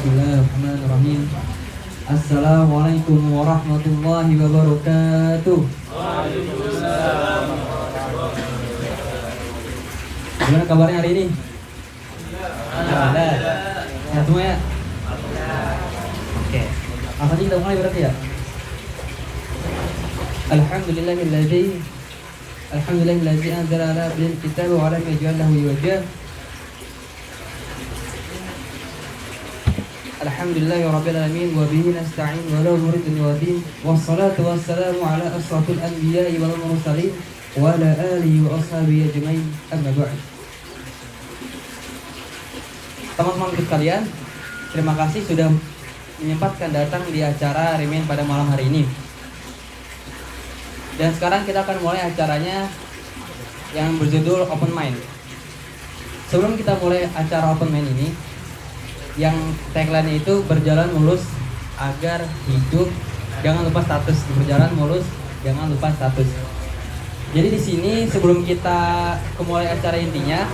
Bismillahirrahmanirrahim. Assalamualaikum warahmatullahi wabarakatuh. Waalaikumsalam. Gimana kabarnya hari ini? Alhamdulillah. Sehat semua ya? Oke. Apa sih kita mulai berarti ya? Alhamdulillahilladzi anzala ala abdihi al-kitaba wa lam yaj'al lahu iwaja. Alhamdulillahi rabbil alamin wa bihi nasta'in wa la nuridun wa din wassalatu wassalamu ala asrafil anbiya'i wal mursalin wa ala alihi wa ashabihi ajmain amma ba'd. Teman-teman sekalian, terima kasih sudah menyempatkan datang di acara Remen pada malam hari ini. Dan sekarang kita akan mulai acaranya yang berjudul Open Mind. Sebelum kita mulai acara Open Mind ini, yang tagline itu berjalan mulus agar hidup, jangan lupa status. Berjalan mulus, jangan lupa status. Jadi di sini sebelum kita mulai acara intinya,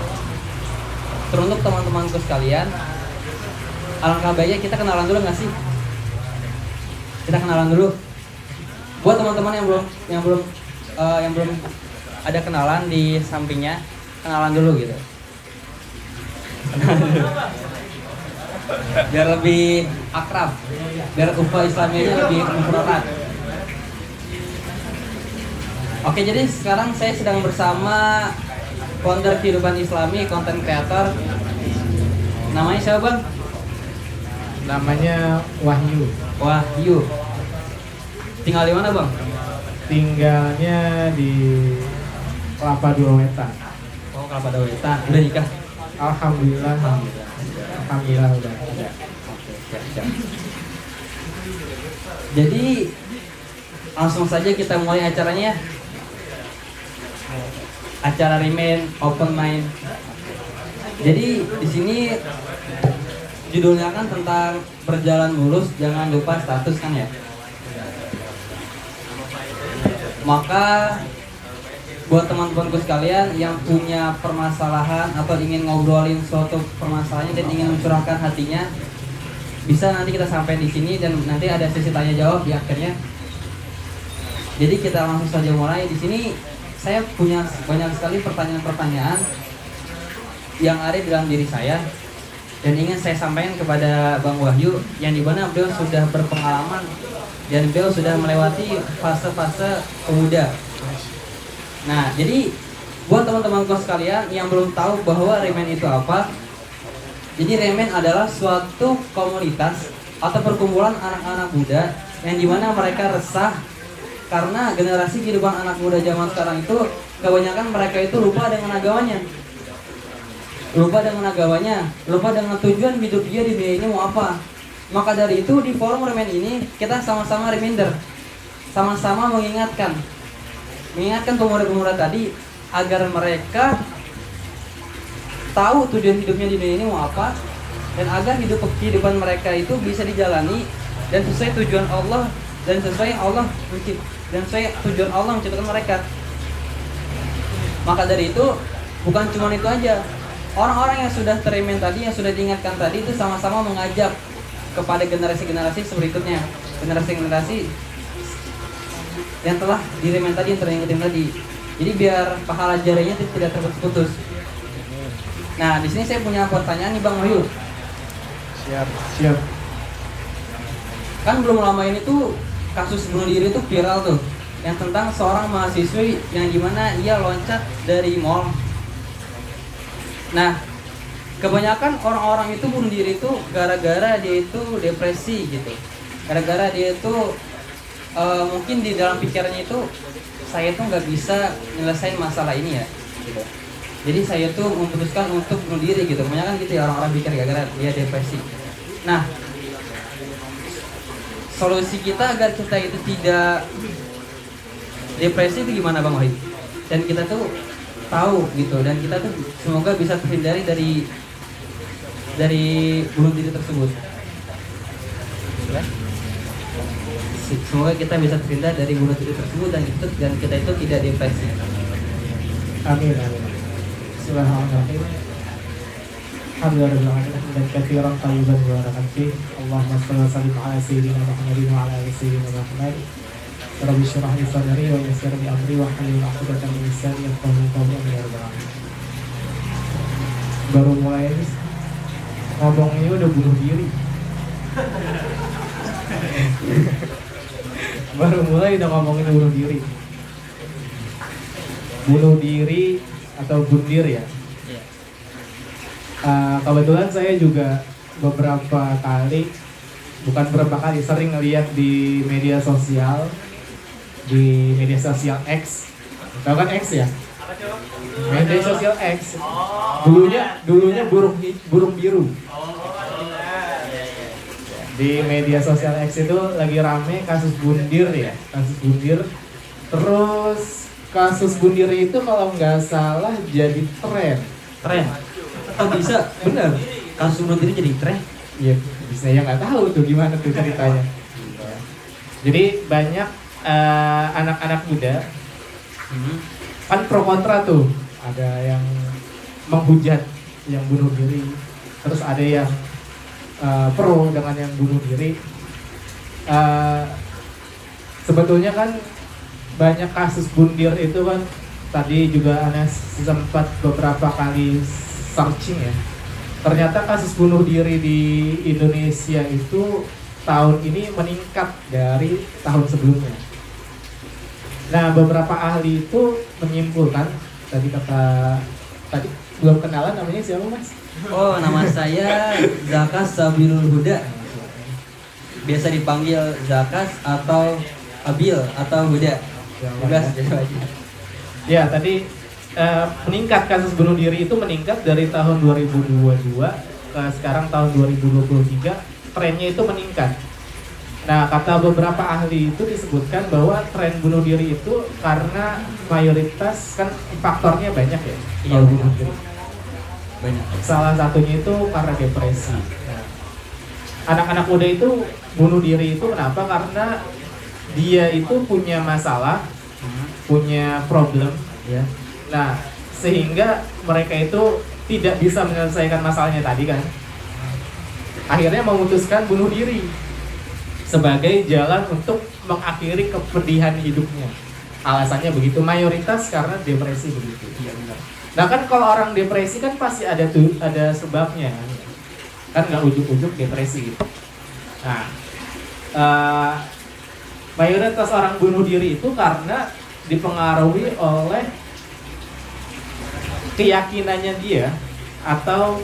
teruntuk teman-temanku sekalian, alangkah baiknya kita kenalan dulu nggak sih? Kita kenalan dulu. Buat teman-teman yang belum ada kenalan di sampingnya, kenalan dulu gitu. Biar lebih akrab, biar ukhuwah Islaminya lebih mempererat. Oke, jadi sekarang saya sedang bersama founder Kehidupan Islami, content creator. Namanya siapa bang? Namanya Wahyu. Wahyu. Tinggal di mana bang? Tinggalnya di Kelapa Dua Wetan. Oh, Kelapa Dua Wetan. Udah nikah? Alhamdulillah udah ada. Oke, siap. Jadi langsung saja kita mulai acaranya ya. Acara Remen Open Mind. Jadi di sini judulnya kan tentang berjalan mulus, jangan lupa status kan ya. Maka buat teman-temanku sekalian yang punya permasalahan atau ingin ngobrolin suatu permasalahan dan ingin mencurahkan hatinya, bisa nanti kita sampai di sini dan nanti ada sesi tanya jawab di akhirnya. Jadi kita langsung saja mulai. Di sini saya punya banyak sekali pertanyaan-pertanyaan yang ada di dalam diri saya dan ingin saya sampaikan kepada Bang Wahyu, yang dimana beliau sudah berpengalaman dan beliau sudah melewati fase-fase pemuda. Nah, jadi buat teman-temanku sekalian yang belum tahu bahwa Remen itu apa, jadi Remen adalah suatu komunitas atau perkumpulan anak-anak muda yang dimana mereka resah karena generasi kehidupan anak muda zaman sekarang itu kebanyakan mereka itu lupa dengan agamanya, lupa dengan tujuan hidup dia di dunia ini mau apa. Maka dari itu di forum Remen ini kita sama-sama reminder, sama-sama mengingatkan pemuda-pemuda tadi agar mereka tahu tujuan hidupnya di dunia ini mau apa, dan agar kehidupan mereka itu bisa dijalani dan sesuai tujuan Allah dan sesuai tujuan Allah menciptakan mereka. Maka dari itu bukan cuma itu aja, orang-orang yang sudah teremen tadi, yang sudah diingatkan tadi itu sama-sama mengajak kepada generasi-generasi berikutnya, generasi-generasi yang telah diremen tadi, yang teringetin tadi. Jadi biar pahala jarinya tidak terputus. Nah, di sini saya punya pertanyaan nih Bang Wahyu. Siap. Kan belum lama ini tuh kasus bunuh diri tuh viral tuh, yang tentang seorang mahasiswi yang dimana ia loncat dari mall. Nah, kebanyakan orang-orang itu bunuh diri itu gara-gara dia itu depresi gitu, gara-gara dia itu mungkin di dalam pikirannya itu saya tuh nggak bisa nyelesain masalah ini ya gitu. Jadi saya tuh memutuskan untuk bunuh diri gitu. Kebanyakan gitu ya orang-orang pikir gara-gara dia depresi. Nah, solusi kita agar kita itu tidak depresi itu gimana Bang Wahid? Dan kita tuh tahu gitu, dan kita tuh semoga bisa terhindari dari bunuh diri tersebut. Semoga kita bisa terhindar dari bunuh diri tersebut dan kita itu tidak depresi. Amin. Bismillahirrahmanirrahim. Alhamdulillah dan katsiran thayyiban mubarakan fi. Allahumma shalli wa sallim ala sayyidina Muhammadin wa ala ali sayyidina Muhammad. Rabbi shrah li sadri wa yassir li amri wa hlul 'uqdatam min lisani yafqahu qawli. Ya rabbal alamin. Baru mulai ngomongnya udah bunuh diri. Baru mulai udah ngomongin bunuh diri. Bunuh diri atau bundir ya. Kebetulan saya juga beberapa kali, bukan beberapa kali, sering ngeliat di media sosial X. Tahu kan X ya? Media sosial X. Dulunya burung biru. Di media sosial X itu lagi rame kasus bundir ya, kasus bundir. Terus kasus bundir itu kalau nggak salah jadi tren. Oh bisa, benar. Kasus bunuh diri jadi tren. Iya, saya nggak tahu tuh gimana tuh ceritanya. Jadi banyak anak-anak muda kan pro kontra tuh. Ada yang menghujat yang bunuh diri, terus ada yang pro dengan yang bunuh diri. Sebetulnya kan banyak kasus bundir itu kan tadi juga Anas sempat beberapa kali searching ya. Ternyata kasus bunuh diri di Indonesia itu tahun ini meningkat dari tahun sebelumnya. Nah, beberapa ahli itu menyimpulkan tadi belum kenalan namanya siapa Mas? Oh, nama saya Zakas Sabilul Huda. Biasa dipanggil Zakas atau Abil atau Huda. Bebas aja. Ya, tadi meningkat kasus bunuh diri itu meningkat dari tahun 2022 ke sekarang tahun 2023, trennya itu meningkat. Nah, kata beberapa ahli itu disebutkan bahwa tren bunuh diri itu karena mayoritas kan faktornya banyak ya. Iya, bunuh diri. Banyak. Salah satunya itu karena depresi. Nah, anak-anak muda itu bunuh diri itu kenapa? Karena dia itu punya masalah, punya problem ya. Nah, sehingga mereka itu tidak bisa menyelesaikan masalahnya tadi kan. Akhirnya memutuskan bunuh diri sebagai jalan untuk mengakhiri kepedihan hidupnya. Alasannya begitu, mayoritas karena depresi begitu. Iya benar. Nah kan kalau orang depresi kan pasti ada sebabnya kan nggak ujuk-ujuk depresi gitu. Nah, mayoritas orang bunuh diri itu karena dipengaruhi oleh keyakinannya dia atau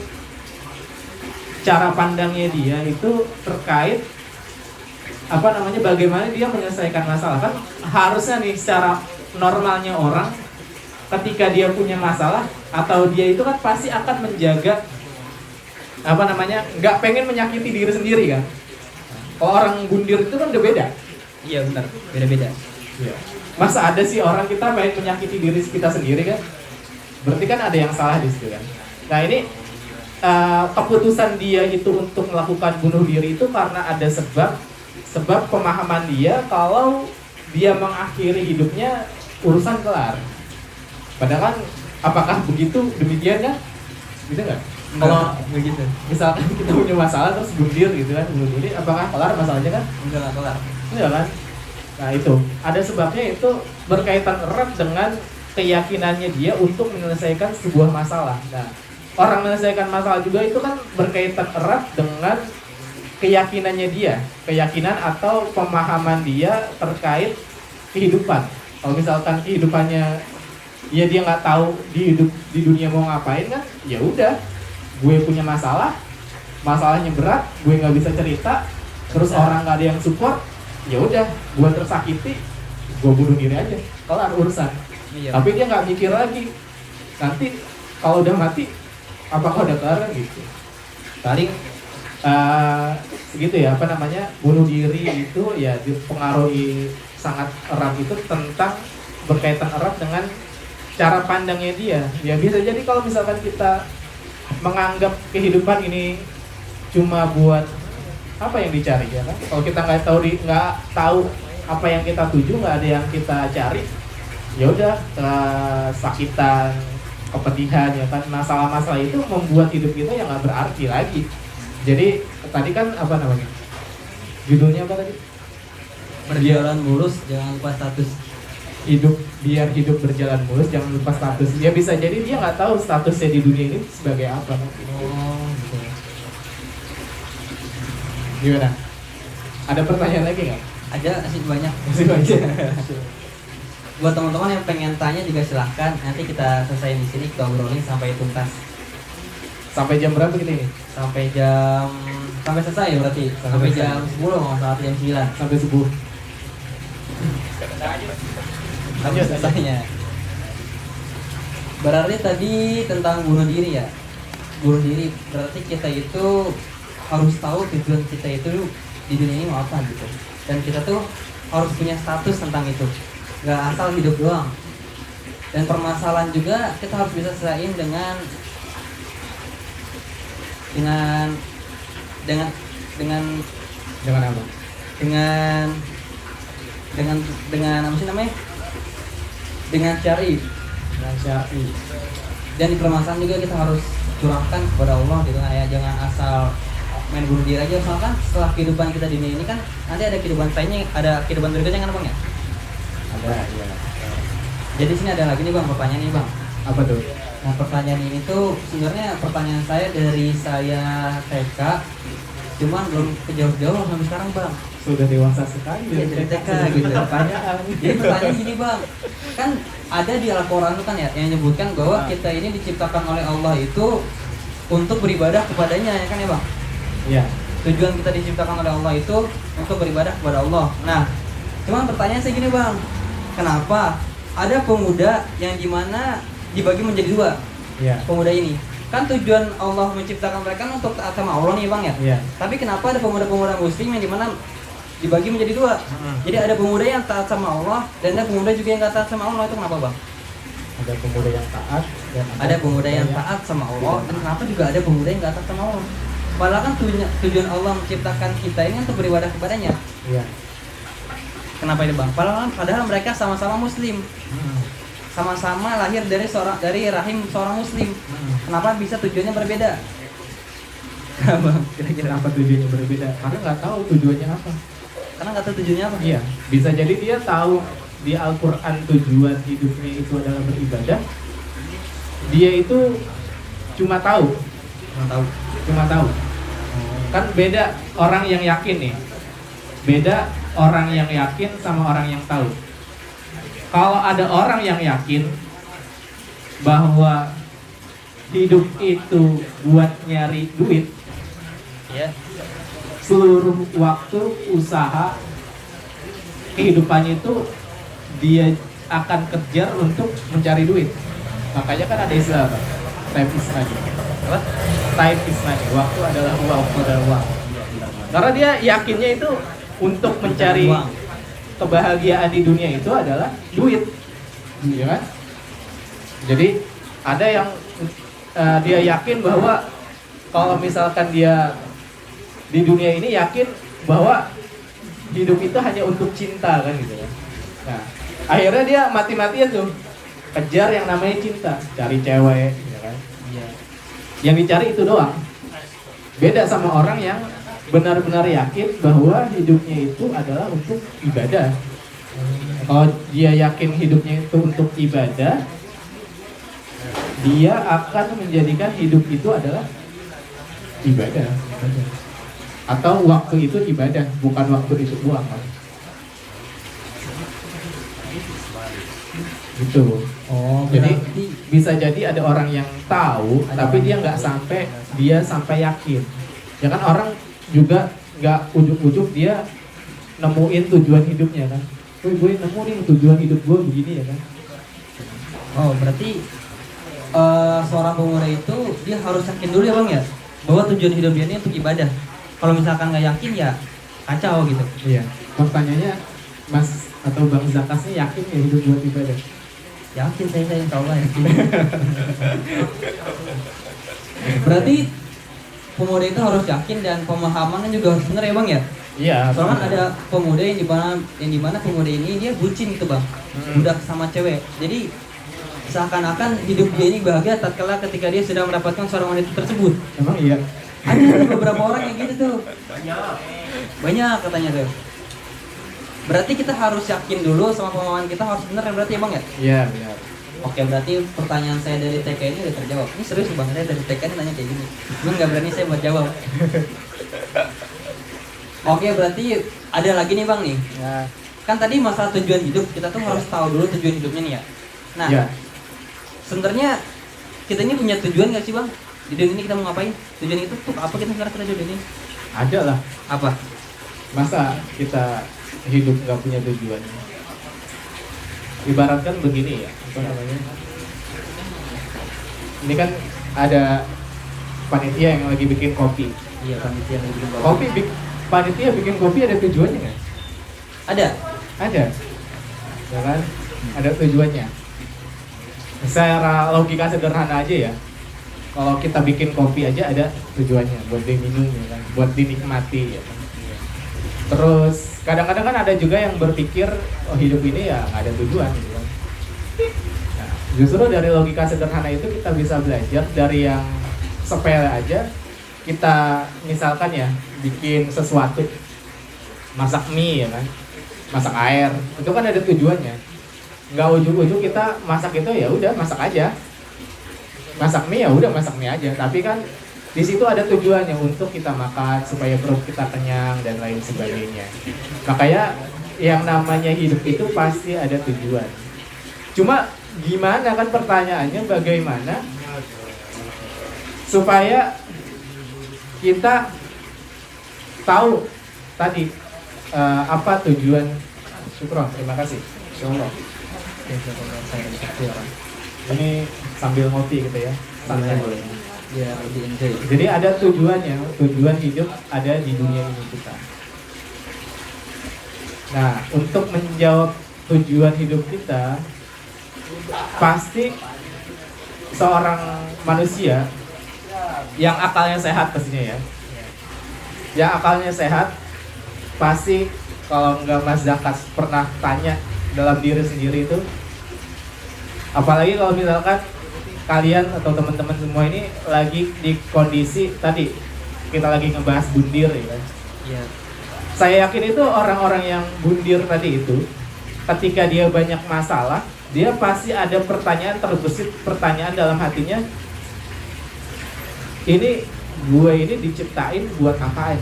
cara pandangnya dia itu terkait bagaimana dia menyelesaikan masalah. Kan harusnya nih secara normalnya orang ketika dia punya masalah atau dia itu kan pasti akan menjaga nggak pengen menyakiti diri sendiri kan. Kalau orang bundir itu kan udah beda. Iya benar, beda-beda. Iya. Masa ada sih orang kita pengen menyakiti diri kita sendiri kan? Berarti kan ada yang salah di situ kan. Nah ini keputusan dia itu untuk melakukan bunuh diri itu karena ada sebab pemahaman dia kalau dia mengakhiri hidupnya urusan kelar. Padahal kan apakah begitu demikian kan? Gitu nggak? Kalau begitu. misalkan kita punya masalah terus bunuh gitu kan, bunuh diri, apakah kelar masalahnya kan? Enggak kelar. Enggak kan? Nah itu ada sebabnya, itu berkaitan erat dengan keyakinannya dia untuk menyelesaikan sebuah masalah. Nah, orang menyelesaikan masalah juga itu kan berkaitan erat dengan keyakinannya dia, keyakinan atau pemahaman dia terkait kehidupan. Kalau misalkan kehidupannya ya dia nggak tahu di dunia mau ngapain kan, ya udah, gue punya masalahnya berat, gue nggak bisa cerita, terus orang nggak ada yang support, ya udah, gue tersakiti, gue bunuh diri aja, kelar urusan. Iya. Tapi dia nggak mikir lagi, nanti kalau udah mati, apakah udah kelar kan gitu. Paling segitu ya, bunuh diri itu ya dipengaruhi sangat erat itu tentang berkaitan erat dengan cara pandangnya dia. Ya bisa jadi kalau misalkan kita menganggap kehidupan ini cuma buat apa yang dicari ya kan. Kalau kita nggak tahu apa yang kita tuju, nggak ada yang kita cari, ya udah kesakitan, kepedihan ya kan, masalah-masalah itu membuat hidup kita yang nggak berarti lagi. Jadi tadi kan apa namanya, judulnya apa tadi? Berjalan mulus, jangan lupa status. Biar hidup berjalan mulus, jangan lupa status. Ya bisa jadi dia nggak tahu statusnya di dunia ini sebagai apa. Oh, gitu. Gimana? Ada pertanyaan lagi nggak? Ada sih banyak. Masih banyak. Buat teman-teman yang pengen tanya juga silahkan. Nanti kita selesai di sini, kita obrolin sampai tuntas. Sampai jam berapa kita ini? Sampai selesai ya berarti. Sampai jam 10 nggak salah, jam 9. Sampai subuh. Sampai selesainya. Berarti tadi tentang bunuh diri ya. Bunuh diri berarti kita itu harus tahu tujuan kita itu di dunia ini mau apa gitu. Dan kita tuh harus punya status tentang itu. Gak asal hidup doang. Dan permasalahan juga kita harus bisa selesaiin dengan apa? Dengan apa sih namanya? Dengan syar'i. Dan di permasalahan juga kita harus curahkan kepada Allah gitu kan ya, jangan asal main bunuh diri aja. Soalnya kan setelah kehidupan kita di dunia ini kan nanti ada kehidupan lainnya, ada kehidupan berikutnya kan Bang ya? Ada, iya. Jadi sini ada lagi nih Bang, pertanyaan nih Bang. Apa tuh? Nah, pertanyaan ini tuh sebenarnya pertanyaan saya dari saya TK, cuman belum kejauh-jauh sampai sekarang Bang. Sudah dewasa sekali Iya, dari TK gitu. Pertanyaan. Jadi pertanyaan gini Bang, kan ada di Al-Quran tuh kan ya yang menyebutkan bahwa kita ini diciptakan oleh Allah itu untuk beribadah kepadanya ya kan ya Bang? Iya. Tujuan kita diciptakan oleh Allah itu untuk beribadah kepada Allah. Nah, cuman pertanyaan saya gini Bang, kenapa ada pemuda yang dimana dibagi menjadi dua? Iya. Pemuda ini kan tujuan Allah menciptakan mereka kan untuk taat sama Allah nih Bang ya. Iya. Tapi kenapa ada pemuda-pemuda muslim yang dimana dibagi menjadi dua? Jadi ada pemuda yang taat sama Allah dan ada pemuda juga yang gak taat sama Allah, itu kenapa Bang? Ada pemuda yang taat dan Ada pemuda yang taat sama Allah dan kenapa juga ada pemuda yang gak taat sama Allah? Padahal kan tujuan Allah menciptakan kita ini untuk beribadah kepadanya. Iya. Kenapa ini Bang? Padahal mereka sama-sama muslim. Sama-sama lahir dari rahim seorang muslim. Kenapa bisa tujuannya berbeda? Kenapa? Kira-kira Kenapa tujuannya berbeda? Karena nggak tahu tujuannya apa. karena nggak tahu tujuannya apa? Iya. Bisa jadi dia tahu di Al-Quran tujuan hidupnya itu adalah beribadah. Dia itu cuma tahu. Cuma tahu. Kan beda orang yang yakin nih. Beda orang yang yakin sama orang yang tahu. Kalau ada orang yang yakin bahwa hidup itu buat nyari duit, Ya. seluruh waktu, usaha, kehidupannya itu dia akan kejar untuk mencari duit. Makanya kan ada istilah apa? Time is money. Apa? Time is money. Waktu adalah uang, waktu adalah uang. Karena dia yakinnya itu untuk mencari Uang. kebahagiaan di dunia itu adalah duit, ya kan? Jadi ada yang dia yakin bahwa kalau misalkan dia di dunia ini yakin bahwa hidup itu hanya untuk cinta kan gitu ya. Nah, akhirnya dia mati-matian tuh kejar yang namanya cinta, cari cewek, ya kan? Iya. Yang dicari itu doang. Beda sama orang yang benar-benar yakin bahwa hidupnya itu adalah untuk ibadah. Kalau dia yakin hidupnya itu untuk ibadah, dia akan menjadikan hidup itu adalah ibadah. Atau waktu itu ibadah, bukan waktu itu uang. Gitu. Oh, Jadi berarti bisa jadi ada orang yang tahu, tapi dia nggak sampai yakin. Ya kan orang juga nggak ujuk-ujuk dia nemuin tujuan hidupnya kan. Gue nemu nih tujuan hidup gue begini ya kan. oh, berarti seorang pemuda itu dia harus yakin dulu ya Bang ya, bahwa tujuan hidup dia ini untuk ibadah. Kalau misalkan nggak yakin ya kacau gitu. Iya. Pertanyaannya Mas atau Bang Zakasnya yakin ya hidup buat ibadah? Yakin saya insya Allah yakin. Berarti pemuda itu harus yakin dan pemahamannya juga harus benar ya Bang ya. Iya. Soalnya ada pemuda yang di mana pemuda ini dia bucin gitu Bang, budak sama cewek. Jadi seakan-akan hidup dia ini bahagia tatkala ketika dia sedang mendapatkan seorang wanita tersebut. Emang iya? Ada beberapa orang yang gitu tuh. Banyak katanya tuh. Berarti kita harus yakin dulu sama pemahaman kita harus benar berarti ya Bang ya? Iya, benar. Oke, berarti pertanyaan saya dari TK ini udah terjawab. Ini serius nih Bang, saya dari TK ini nanya kayak gini. Cuman nggak berani saya buat jawab. Oke, berarti ada lagi nih Bang nih. Ya. Kan tadi masalah tujuan hidup, kita tuh harus tahu dulu tujuan hidupnya nih ya. Nah, Ya. sebenarnya kita ini punya tujuan nggak sih Bang? Di dunia ini kita mau ngapain? Tujuan itu tuh apa kita sekarang kita di dunia ini? Ada lah. Apa? Masa kita hidup nggak punya tujuan? Ibaratkan begini ya, apa namanya? Ini kan ada panitia yang lagi bikin kopi. Iya, panitia yang bikin Panitia bikin kopi ada tujuannya nggak? Ada. Ada, ya kan? Ada tujuannya. Secara logika sederhana aja ya. Kalau kita bikin kopi aja ada tujuannya, buat diminum ya kan, buat dinikmati ya kan. Terus kadang-kadang kan ada juga yang berpikir oh hidup ini ya nggak ada tujuan gitu kan. Nah, justru dari logika sederhana itu kita bisa belajar dari yang sepele aja. Kita misalkan ya bikin sesuatu, masak mie ya kan, masak air, itu kan ada tujuannya. Nggak ujung-ujung kita masak itu ya udah masak aja. Masak mie ya udah masak mie aja, tapi kan di situ ada tujuannya untuk kita makan supaya perut kita kenyang dan lain sebagainya. Makanya yang namanya hidup itu pasti ada tujuan. Cuma gimana kan pertanyaannya bagaimana supaya kita tahu tadi apa tujuan. Syukron, terima kasih. Insyaallah. Ini sambil ngopi gitu ya. Santai boleh. Ya, lebih enjoy. Jadi ada tujuannya, tujuan hidup ada di dunia ini kita. Nah, untuk menjawab tujuan hidup kita, pasti seorang manusia yang akalnya sehat pastinya ya. Yang akalnya sehat, pasti kalau nggak Mas Zakas pernah tanya dalam diri sendiri itu, apalagi kalau misalkan kalian atau teman-teman semua ini lagi di kondisi tadi kita lagi ngebahas bundir ya kan. Iya. Saya yakin itu orang-orang yang bundir tadi itu ketika dia banyak masalah, dia pasti ada pertanyaan terbesit, pertanyaan dalam hatinya. Ini gue ini diciptain buat apaan?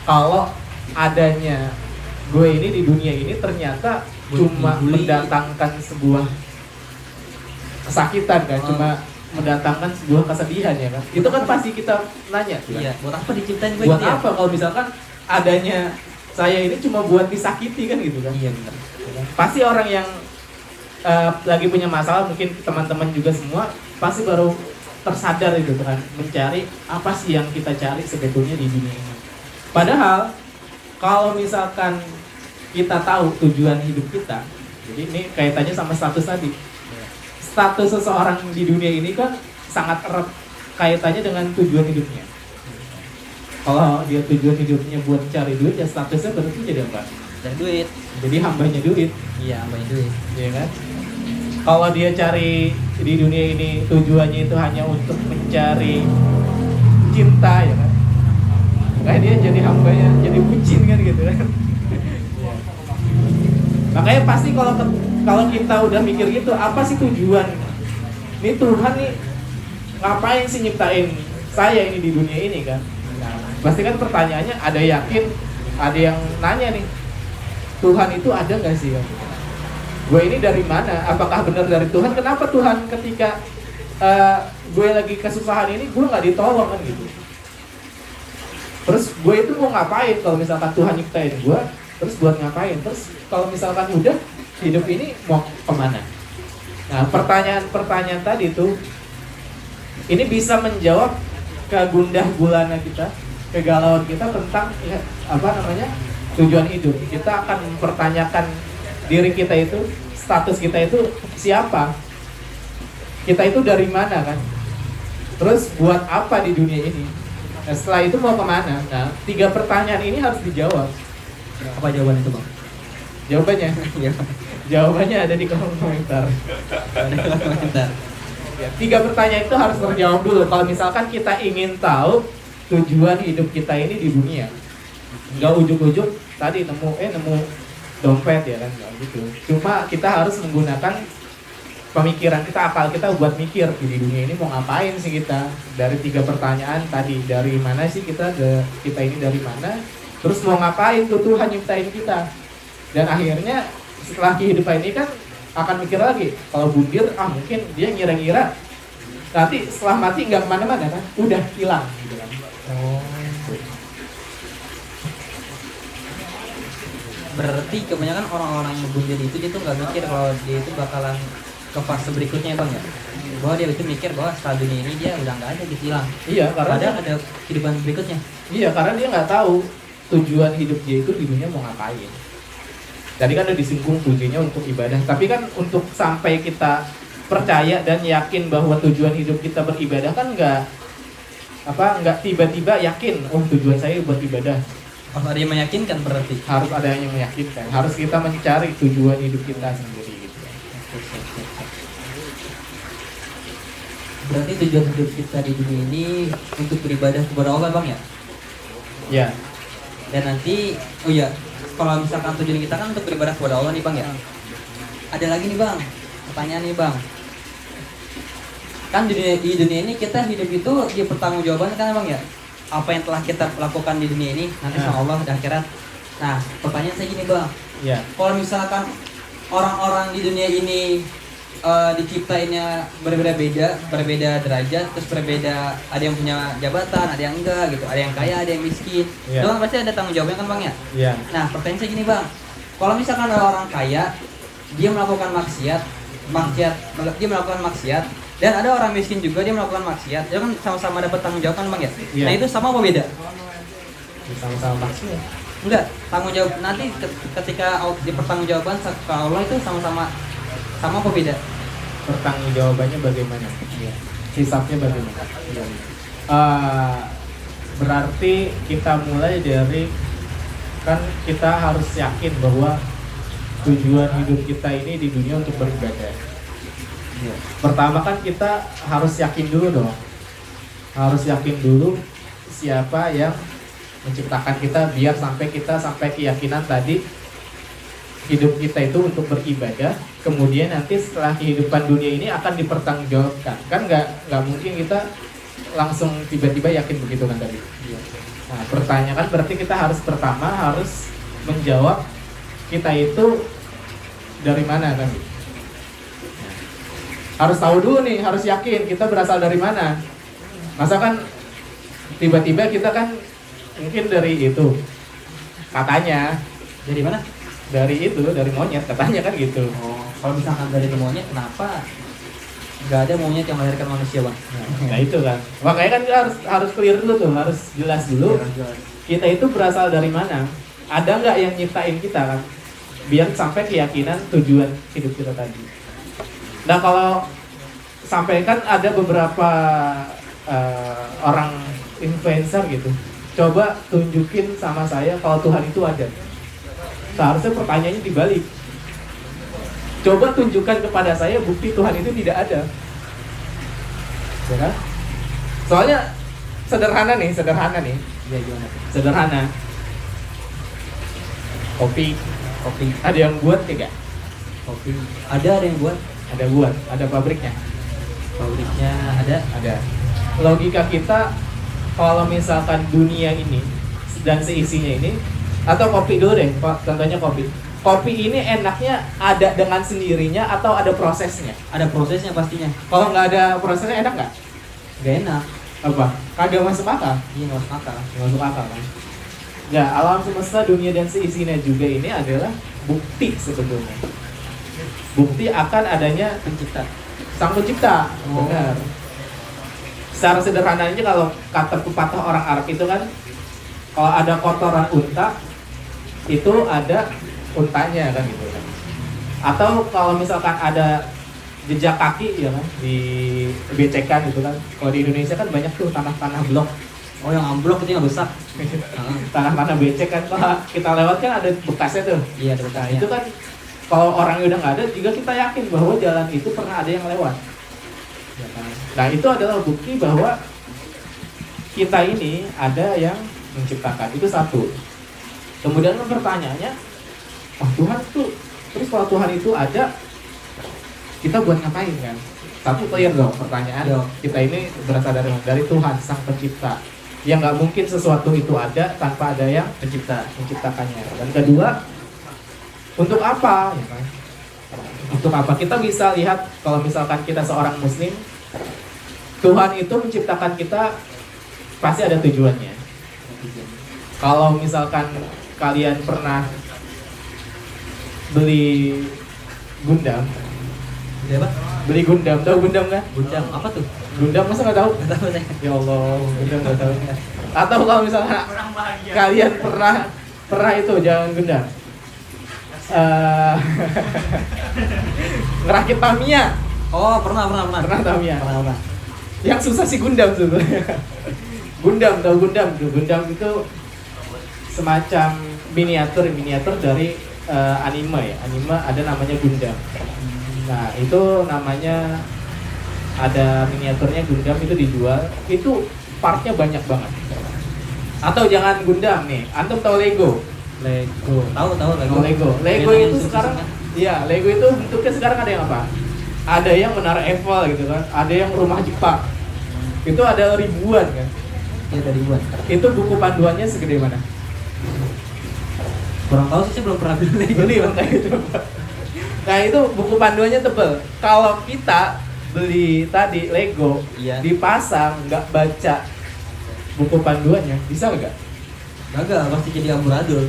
Kalau adanya gue ini di dunia ini ternyata cuma mendatangkan sebuah kesakitan kan, cuma mendatangkan sebuah kesedihan ya kan. Itu kan pasti kita nanya kan? Iya, buat apa diciptain Buat apa kalau misalkan adanya saya ini cuma buat disakiti kan gitu kan. Iya benar. Pasti orang yang lagi punya masalah, mungkin teman-teman juga semua pasti baru tersadar gitu kan, mencari apa sih yang kita cari sebetulnya di dunia ini. Padahal kalau misalkan kita tahu tujuan hidup kita, jadi ini kaitannya sama status tadi. Status seseorang di dunia ini kan sangat erat kaitannya dengan tujuan hidupnya. Kalau dia tujuan hidupnya buat cari duit, ya statusnya berarti jadi apa? Dan duit. Jadi hambanya duit. Iya, hambanya duit. Iya kan? Kalau dia cari di dunia ini tujuannya itu hanya untuk mencari cinta ya kan? Kayak dia jadi hambanya, jadi bucin kan gitu kan? Makanya pasti kalau kita udah mikir gitu, apa sih tujuan? Ini Tuhan nih ngapain sih nyiptain saya ini di dunia ini kan? Nah, pasti kan pertanyaannya ada yakin, ada yang nanya nih, Tuhan itu ada nggak sih? Gue ini dari mana? Apakah benar dari Tuhan? Kenapa Tuhan ketika gue lagi kesusahan ini gue nggak ditolong kan gitu? Terus gue itu mau ngapain kalau misalkan Tuhan nyiptain gue? Terus buat ngapain? Terus kalau misalkan udah hidup ini mau kemana? Nah, pertanyaan-pertanyaan tadi tuh ini bisa menjawab kegundah gulana kita, kegalauan kita tentang ya, apa namanya tujuan hidup. Kita akan mempertanyakan diri kita itu, status kita itu siapa? Kita itu dari mana kan? Terus buat apa di dunia ini? Nah, setelah itu mau kemana? Nah, 3 pertanyaan ini harus dijawab. Apa jawaban itu, Bang? Jawabannya, Jawabannya ada di kolom komentar. Komentar. Ya, 3 pertanyaan itu harus terjawab dulu. Kalau misalkan kita ingin tahu tujuan hidup kita ini di dunia, nggak ujuk-ujuk tadi nemu dompet ya kan, nggak gitu. Cuma kita harus menggunakan pemikiran kita, akal kita buat mikir di dunia ini mau ngapain sih kita. Dari 3 pertanyaan tadi, dari mana sih kita ini dari mana, terus mau ngapain tuh Tuhan nyiptain kita. Dan akhirnya setelah kehidupan ini kan akan mikir lagi, kalau bundir mungkin dia ngira-ngira nanti setelah mati nggak kemana-mana kan, udah hilang gitu kan. Berarti kebanyakan orang-orang yang bundir itu dia tuh nggak mikir kalau dia itu bakalan ke fase berikutnya bang ya, bahwa dia itu mikir bahwa setelah dunia ini dia udah nggak ada, gitu hilang. Iya, karena padahal ada kehidupan berikutnya. Iya, karena dia nggak tahu tujuan hidup dia itu di dunia mau ngapain. Tadi kan udah disinggung tujuannya untuk ibadah, tapi kan untuk sampai kita percaya dan yakin bahwa tujuan hidup kita beribadah kan nggak tiba-tiba yakin, tujuan saya buat ibadah. Harus ada yang meyakinkan berarti. Harus ada yang meyakinkan, harus kita mencari tujuan hidup kita sendiri gitu. Berarti tujuan hidup kita di dunia ini untuk beribadah kepada Allah bang ya? Ya. Dan nanti, kalau misalkan tujuan kita kan untuk beribadah kepada Allah nih bang ya. Ada lagi nih bang, pertanyaan nih bang. Kan di dunia ini kita hidup itu di pertanggungjawaban kan bang ya. Apa yang telah kita lakukan di dunia ini nanti sama Allah di akhirat. Nah, pertanyaan saya gini bang. Ya. Kalau misalkan orang-orang di dunia ini diciptainnya berbeda derajat, terus berbeda, ada yang punya jabatan, ada yang enggak gitu, ada yang kaya, ada yang miskin. Itu kan pasti ada tanggung jawabnya kan bang ya? Iya. Nah, pertanyaan saya gini bang, kalau misalkan ada orang kaya, dia melakukan maksiat, dia melakukan maksiat, dan ada orang miskin juga dia melakukan maksiat, dia kan sama-sama dapat tanggung jawab kan bang ya? Iya. Nah itu sama apa beda? Sama-sama maksiat. Enggak, tanggung jawab nanti ketika di pertanggungjawaban ke Allah itu sama apa beda? Pertanggungjawabannya bagaimana? Ya. Hisabnya bagaimana? Ya. Berarti kita mulai dari, kan kita harus yakin bahwa tujuan hidup kita ini di dunia untuk beribadah. Ya. Pertama kan kita harus yakin dulu dong. Harus yakin dulu siapa yang menciptakan kita, biar kita sampai keyakinan tadi hidup kita itu untuk beribadah. Kemudian nanti setelah kehidupan dunia ini akan dipertanggungjawabkan. Kan nggak mungkin kita langsung tiba-tiba yakin begitu kan tadi. Nah, pertanyaan berarti kita pertama harus menjawab kita itu dari mana kan? Harus tahu dulu nih, harus yakin kita berasal dari mana. Masa kan tiba-tiba kita kan mungkin dari itu katanya. Dari mana? Dari monyet katanya kan gitu. Kalau misalkan dari monyet, kenapa nggak ada monyet yang melahirkan manusia bang? Nah itu kan, makanya kan kita harus clear dulu tuh, harus jelas dulu. Kita itu berasal dari mana? Ada nggak yang nyiptain kita kan? Biar sampai keyakinan tujuan hidup kita tadi. Nah kalau sampai kan ada beberapa orang influencer gitu, coba tunjukin sama saya kalau Tuhan itu ada. Seharusnya pertanyaannya dibalik. Coba tunjukkan kepada saya bukti Tuhan itu tidak ada. Ya kan? Soalnya sederhana nih. Ya gimana? Sederhana. Kopi. Ada yang buat tidak? Kopi. Ada yang buat? Ada pabriknya. Pabriknya ada? Ada. Logika kita kalau misalkan dunia ini dan seisinya ini, atau kopi dulu deh, contohnya kopi. Kopi ini enaknya ada dengan sendirinya atau ada prosesnya? Ada prosesnya pastinya. Kalau nggak ada prosesnya enak nggak? Gak enak. Apa? Kagak masuk akal? Iya nggak masuk akal. Nggak masuk akal kan? Ya, alam semesta, dunia dan seisinya juga ini adalah bukti sebetulnya. Bukti akan adanya Sang Pencipta. Benar. Secara sederhananya kalau kata pepatah orang Arab itu kan, kalau ada kotoran unta, itu ada untanya kan gitu kan. Atau kalau misalkan ada jejak kaki ya kan di becekan gitu kan. Kalau di Indonesia kan banyak tuh tanah-tanah blok. Oh yang amblok itu yang rusak. Tanah-tanah becek kan, kalau kita lewat kan ada bekasnya tuh. Iya ada Nah bekasnya. itu kan Kalau orangnya udah nggak ada, juga kita yakin bahwa jalan itu pernah ada yang lewat. Ya kan? Nah itu adalah bukti bahwa kita ini ada yang menciptakan. Itu satu. Kemudian pertanyaannya, oh Tuhan tuh, terus kalau Tuhan itu ada, kita buat ngapain kan? Satu clear dong pertanyaan. Yo. Kita ini berasal dari Tuhan Sang Pencipta. Yang nggak mungkin sesuatu itu ada tanpa ada yang menciptakannya. Dan kedua, untuk apa? Ya kan? Untuk apa? Kita bisa lihat kalau misalkan kita seorang Muslim, Tuhan itu menciptakan kita pasti ada tujuannya. Kalau misalkan kalian pernah beli Gundam, Siapa? beli Gundam, tahu Gundam kan? Gundam apa tuh? Gundam masa nggak tahu? Nggak tahu saya. Ya Allah, Gundam nggak tahu. Atau kalau misalnya kalian pernah itu jangan Gundam, ngerakit Tamiya. Oh pernah. Pernah Tamiya. Pernah. Yang susah sih Gundam sebenarnya. Gundam, tahu Gundam? Gundam itu semacam miniatur dari anime ya. Anime ada namanya Gundam. Nah itu namanya, ada miniaturnya Gundam itu dijual. Itu partnya banyak banget. Atau jangan Gundam nih, antum tahu Lego? Tahu Lego. Lego itu sekarang, iya Lego itu bentuknya sekarang ada yang apa? Ada yang menara Eiffel gitu kan, ada yang rumah Jepang. Itu ada ribuan kan. Ya dari ribuan. Itu buku panduannya segede mana? Kurang tahu sih, saya belum pernah beli. Makanya itu. Nah itu buku panduannya tebel. Kalau kita beli tadi Lego, Iya. dipasang nggak baca buku panduannya, bisa nggak? Gagal, pasti jadi amburadul.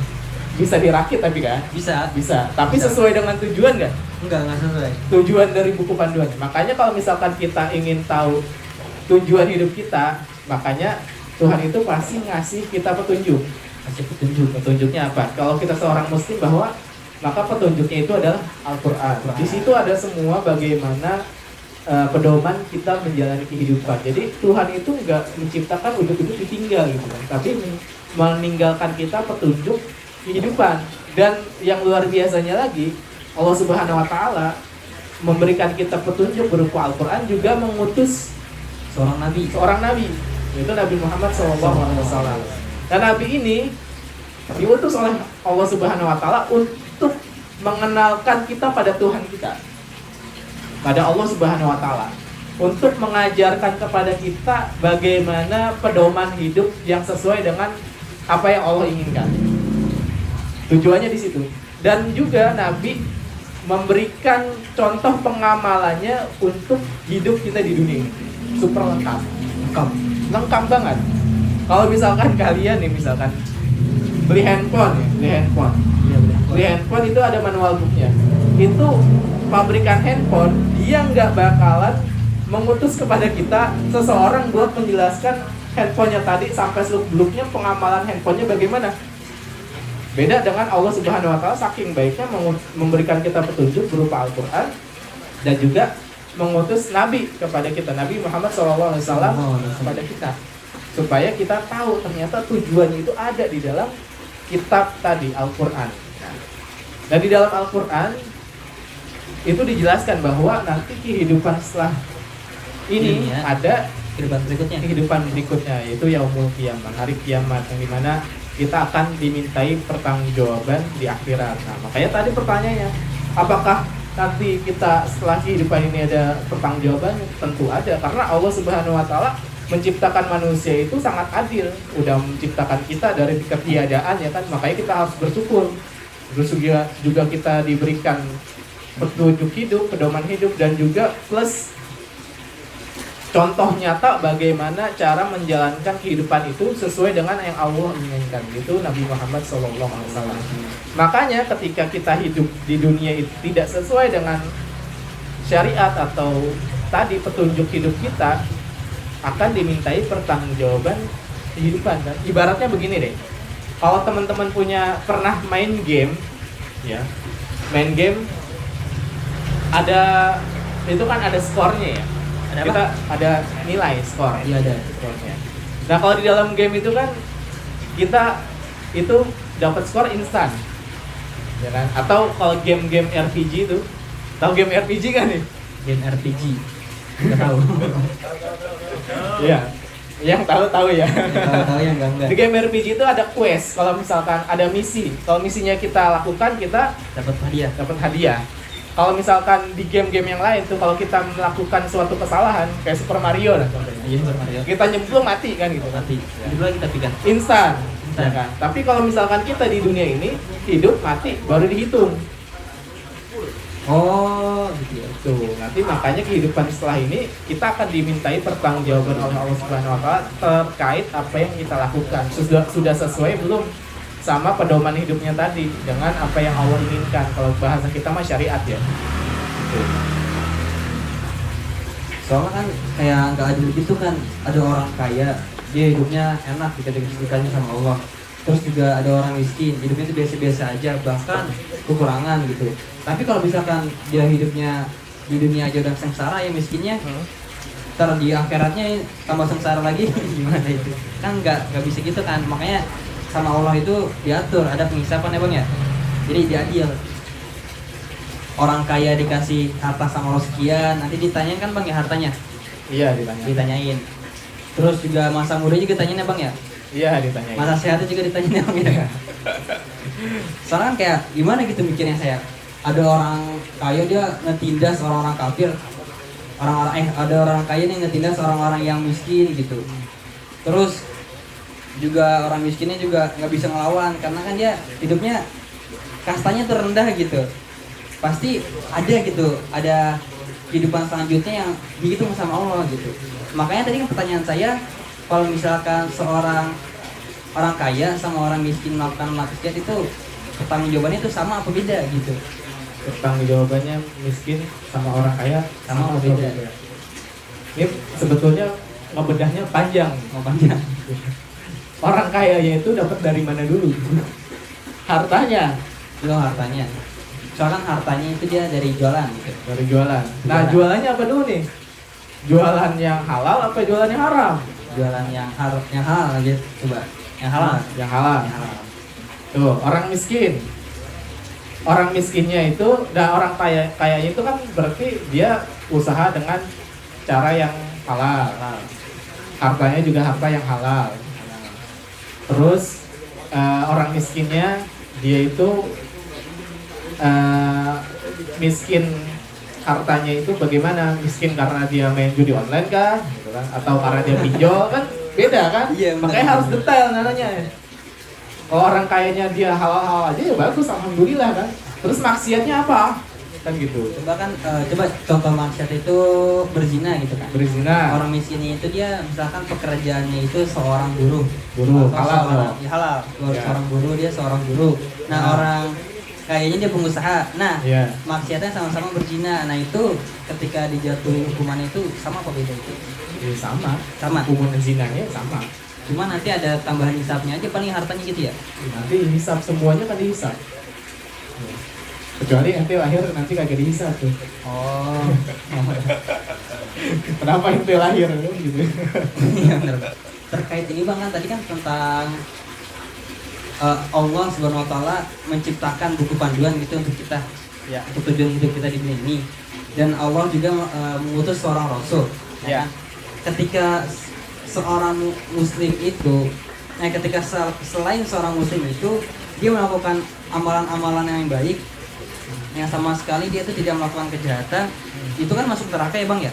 Bisa dirakit tapi kan? Bisa. Tapi Bisa. sesuai dengan tujuan nggak? Enggak sesuai. Tujuan dari buku panduan. Makanya kalau misalkan kita ingin tahu tujuan hidup kita, makanya Tuhan itu pasti ngasih kita petunjuk. Kasih petunjuk. Petunjuknya apa? Kalau kita seorang muslim, bahwa maka petunjuknya itu adalah Al-Quran. Di situ ada semua bagaimana pedoman kita menjalani kehidupan. Jadi Tuhan itu nggak menciptakan ujuk-ujuk ditinggal gitu kan, tapi meninggalkan kita petunjuk kehidupan. Dan yang luar biasanya lagi, Allah Subhanahu Wa Taala memberikan kita petunjuk berupa Al-Quran, juga mengutus seorang nabi, yaitu Nabi Muhammad SAW. Dan nabi ini diutus oleh Allah Subhanahu Wa Taala untuk mengenalkan kita pada Tuhan kita, pada Allah Subhanahu Wa Taala, untuk mengajarkan kepada kita bagaimana pedoman hidup yang sesuai dengan apa yang Allah inginkan. Tujuannya di situ. Dan juga Nabi memberikan contoh pengamalannya untuk hidup kita di dunia ini. Super lengkap banget. Kalau misalkan kalian nih, misalkan beli handphone. Iya, Beli handphone itu ada manual booknya. Itu pabrikan handphone, dia nggak bakalan mengutus kepada kita seseorang buat menjelaskan handphonenya tadi sampai seluk-beluknya pengamalan handphonenya bagaimana. Beda dengan Allah Subhanahu Wa Taala, saking baiknya memberikan kita petunjuk berupa Al-Quran, dan juga mengutus Nabi kepada kita, Nabi Muhammad SAW kepada kita, supaya kita tahu ternyata tujuannya itu ada di dalam kitab tadi, Al-Quran. Dan di dalam Al-Quran itu dijelaskan bahwa nanti kehidupan setelah ini ada kehidupan berikutnya, yaitu yaumul qiyamah, hari kiamat, yang dimana kita akan dimintai pertanggungjawaban di akhirat. Nah, makanya tadi pertanyaannya, apakah nanti kita setelah kehidupan ini ada pertanggungjawabannya? Tentu ada, karena Allah Subhanahu Wa Taala menciptakan manusia itu sangat adil, udah menciptakan kita dari ketiadaan, ya kan? Makanya kita harus bersyukur. Terus juga kita diberikan petunjuk hidup, pedoman hidup, dan juga plus contoh nyata bagaimana cara menjalankan kehidupan itu sesuai dengan yang Allah inginkan. Itu Nabi Muhammad SAW. Makanya ketika kita hidup di dunia itu tidak sesuai dengan syariat atau tadi petunjuk hidup kita, akan dimintai pertanggungjawaban kehidupan. Dan ibaratnya begini deh, kalau teman-teman pernah main game, ya, main game ada itu kan ada skornya ya. Kita ada nilai skor. Iya, ada skornya. Nah kalau di dalam game itu kan kita itu dapat skor instan. ya kan? Atau kalau game-game RPG itu, tahu game RPG kan nih? Game RPG. Nggak tahu. Iya, yang tahu ya. Tahu yang enggak. Di game RPG itu ada quest. Kalau misalkan ada misi, kalau misinya kita lakukan, kita Dapat hadiah. dapat hadiah. Kalau misalkan di game-game yang lain tuh, kalau kita melakukan suatu kesalahan kayak Super Mario lah contohnya, Iya, Super Mario. kita nyemplung mati kan gitu. Mati. Itu lagi kita pikir. Instan, Instan. ya kan? Tapi kalau misalkan kita di dunia ini hidup mati baru dihitung. Oh, gitu ya. Tuh, nanti makanya kehidupan setelah ini kita akan dimintai pertanggungjawaban oleh Allah Subhanahu wa taala terkait apa yang kita lakukan. Sudah sesuai belum sama pedoman hidupnya tadi dengan apa yang Allah inginkan. Kalau bahasa kita mah syariat ya. Tuh. Soalnya kan kayak nggak adil gitu kan, ada orang kaya dia hidupnya enak dikasih sama Allah, terus juga ada orang miskin hidupnya itu biasa-biasa aja, bahkan kekurangan gitu. Tapi kalau misalkan dia hidupnya di dunia aja udah sengsara ya miskinnya, ntar di akhiratnya tambah sengsara lagi gimana itu kan nggak bisa gitu kan. Makanya sama Allah itu diatur ada penghisapan ya bang ya, jadi diadil. Orang kaya dikasih harta sama Allah sekian, nanti ditanyain kan bang ya hartanya. Iya Ditanyain. Terus juga masa muda juga ditanyain ya bang ya. Iya ditanyain. Masa sehatnya juga ditanyain ya bang ya. Soalnya kan kayak gimana gitu mikirnya saya. Ada orang kaya dia ngetindas orang-orang kafir. Ada orang kaya nih ngetindas orang-orang yang miskin gitu. Terus juga orang miskinnya juga nggak bisa ngelawan karena kan dia hidupnya kastanya terendah gitu. Pasti ada gitu, ada kehidupan selanjutnya yang dihitung sama Allah gitu. Makanya tadi kan pertanyaan saya, kalau misalkan seorang orang kaya sama orang miskin melakukan maksiat itu pertanggungjawabannya itu sama apa beda gitu? Pertanggungjawabannya miskin sama orang kaya Sama apa beda? Ini sebetulnya ngebedahnya panjang. Mau panjang? Orang kayanya itu dapat dari mana dulu? Hartanya. Itu hartanya. Soalnya kan hartanya itu dia dari jualan gitu. Dari jualan. Nah, jualannya apa dulu nih? Jualan yang halal apa jualan yang haram? Jualan yang halal aja coba. Yang halal. Yang halal. Yang halal. Tuh, orang miskin. Orang miskinnya itu, dan orang kayanya itu kan berarti dia usaha dengan cara yang halal. Hartanya juga harta yang halal. Terus orang miskinnya dia itu miskin hartanya itu bagaimana? Miskin karena dia main judi online kah? Gitu kan? Atau karena dia pinjol kan? Beda kan? Iya, makanya benar. harus detail nananya. Kalau orang kayanya dia halal-halal aja ya bagus, alhamdulillah kan. Terus maksiatnya apa? Kan gitu. Coba kan coba contoh maksiat itu berzina gitu kan. Berzina. Orang miskin itu dia misalkan pekerjaannya itu seorang buruh. Buruh, Atau halal seorang, dong. ya halal. Ya. Seorang buruh dia seorang buruh. Nah, Nah. orang kayaknya dia pengusaha. Nah, Iya. maksiatnya sama-sama berzina. Nah, itu ketika dijatuhi hukuman itu sama apa beda itu? Ya, sama. Sama. Hukuman zinanya sama. Cuma nanti ada tambahan hisapnya aja paling hartanya gitu ya. Nanti hisap semuanya kan dihisap. Kecuali nanti lahir nanti kagak dihisap tuh. Oh. Kenapa ente lahir gitu? Iya benar. Terkait ini bang kan tadi kan tentang Allah Subhanahu Wa Taala menciptakan buku panduan gitu untuk kita, ya, untuk tujuan hidup kita di dunia ini. Dan Allah juga mengutus seorang rasul. Ya. Kan? Ketika seorang muslim itu, ketika selain seorang muslim itu dia melakukan amalan-amalan yang baik, yang sama sekali dia itu tidak melakukan kejahatan, itu kan masuk neraka ya bang ya.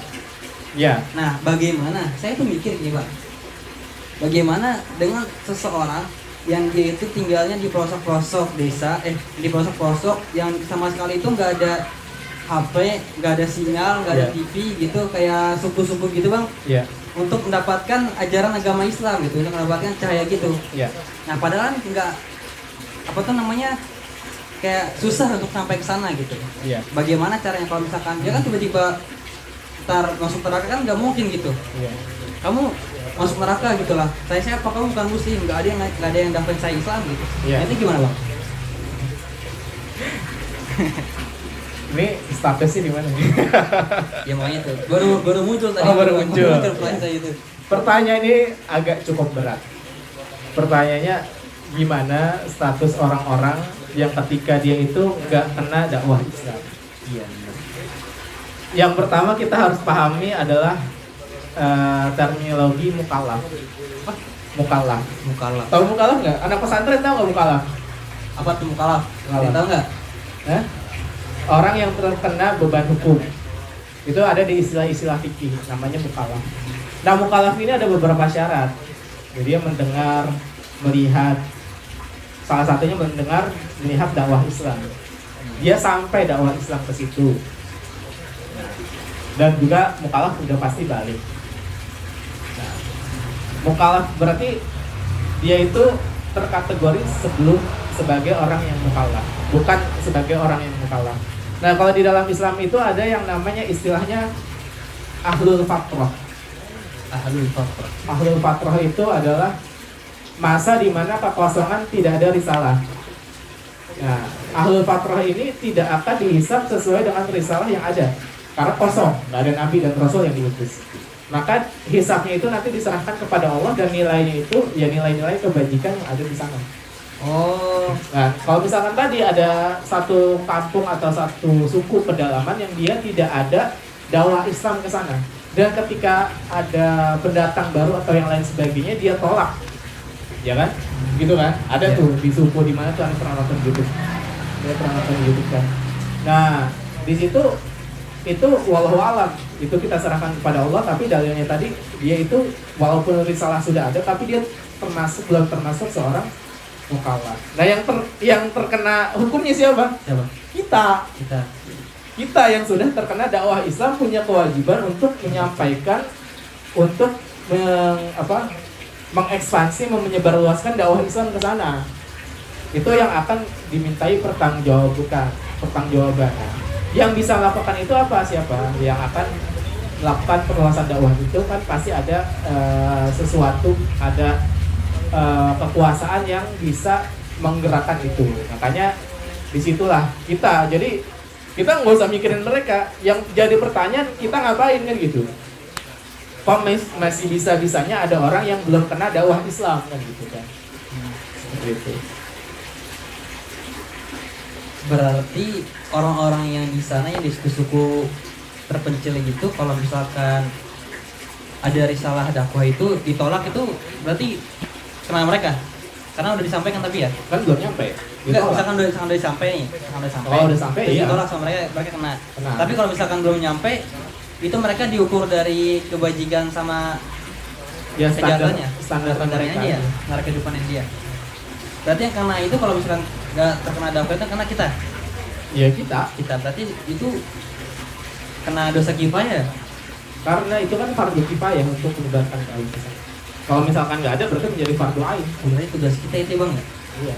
Ya. Nah, bagaimana? Saya tuh mikir nih, Bang. Bagaimana dengan seseorang yang dia itu tinggalnya di pelosok-pelosok desa, di pelosok-pelosok yang sama sekali itu nggak ada HP, nggak ada sinyal, nggak ada Yeah. TV gitu, kayak suku-suku gitu, Bang. Ya. Untuk mendapatkan ajaran agama Islam gitu, untuk mendapatkan cahaya gitu. Ya. Nah, padahal nggak apa tuh namanya kayak susah untuk sampai ke sana gitu. Iya. Bagaimana caranya kalau misalkan dia kan tiba-tiba ntar masuk neraka kan nggak mungkin gitu. Iya. Kamu masuk neraka gitulah. Saya siapa? Kamu bukan muslim. Nggak ada yang dapat saya Islam gitu. Iya. Nah, itu gimana bang? Ini statusnya di mana nih? Ya makanya tuh baru muncul tadi. Oh, baru muncul. Pertanyaan saya itu. Pertanyaan ini agak cukup berat. Pertanyaannya gimana status orang-orang yang ketika dia itu nggak kena dakwah Islam. Iya, benar. Yang pertama kita harus pahami adalah terminologi mukallaf. Mukallaf. Mukallaf. Tahu mukallaf nggak? Anak pesantren tahu nggak mukallaf? Apa tuh mukallaf? Mukallaf. Kalian tahu nggak? Hah? Orang yang terkena beban hukum. Itu ada di istilah-istilah fikih, namanya mukallaf. Nah, mukallaf ini ada beberapa syarat. Jadi dia mendengar, melihat, salah satunya mendengar, melihat dakwah Islam. Dia sampai dakwah Islam ke situ. Dan juga mukallaf sudah pasti balik. Nah, mukallaf berarti dia itu terkategori sebelum sebagai orang yang mukallaf, bukan sebagai orang yang mukallaf. Nah, kalau di dalam Islam itu ada yang namanya istilahnya ahlul fatrah. Ahlul fatrah. Ahlul fatrah itu adalah masa di mana kekosongan tidak ada risalah. Nah, ahlul fatrah ini tidak akan dihisab sesuai dengan risalah yang ada, karena kosong, nggak ada nabi dan rasul yang diutus. Maka hisabnya itu nanti diserahkan kepada Allah dan nilainya itu ya nilai-nilai kebajikan yang ada di sana. Oh, Nah, kalau misalkan tadi ada satu kampung atau satu suku pedalaman yang dia tidak ada dakwah Islam ke sana, dan ketika ada pendatang baru atau yang lain sebagainya dia tolak, ya kan? Gitu kan? Ada Ya. tuh di suku di mana tuh ada pernah nonton YouTube, dia pernah nonton YouTube kan? Nah, di situ itu wallahu alam itu kita serahkan kepada Allah, tapi dalilnya tadi dia itu walaupun risalah sudah ada tapi dia belum termasuk seorang mukallaf. Nah, yang terkena hukumnya siapa? siapa? Kita yang sudah terkena dakwah Islam punya kewajiban untuk menyampaikan, untuk mengekspansi, menyebarluaskan dakwah Islam ke sana. Itu yang akan dimintai pertanggungjawaban. Yang bisa melakukan itu apa? Siapa? Yang akan melakukan perluasan dakwah itu kan pasti ada sesuatu, ada kekuasaan yang bisa menggerakkan itu. Makanya disitulah kita. Jadi kita nggak usah mikirin mereka. Yang jadi pertanyaan kita ngapain kan gitu. Kok masih bisa-bisanya ada orang yang belum kena dakwah Islam kan gitu kan. Seperti itu. Berarti orang-orang yang di sana yang di suku-suku terpencil gitu, kalau misalkan ada risalah dakwah itu ditolak, itu berarti kena mereka, karena udah disampaikan tapi ya Kan belum nyampe. enggak, misalkan udah sampai nih, Oh, udah sampai, terus iya. ditolak sama mereka kena. Kena. Tapi kalau misalkan belum nyampe, itu mereka diukur dari kebajikan sama Ya kejahatannya, standar standarnya mereka. dia, standar kehidupannya dia. Berarti yang kena itu kalau misalkan nggak terkena dakwah itu kena kita Ya kita. berarti itu kena dosa kifayah. Karena itu kan fardu kifayah untuk menyebarkan kealisan. Kalau misalkan nggak ada berarti menjadi fardu ain. Sebenarnya tugas kita itu bang ya. Iya.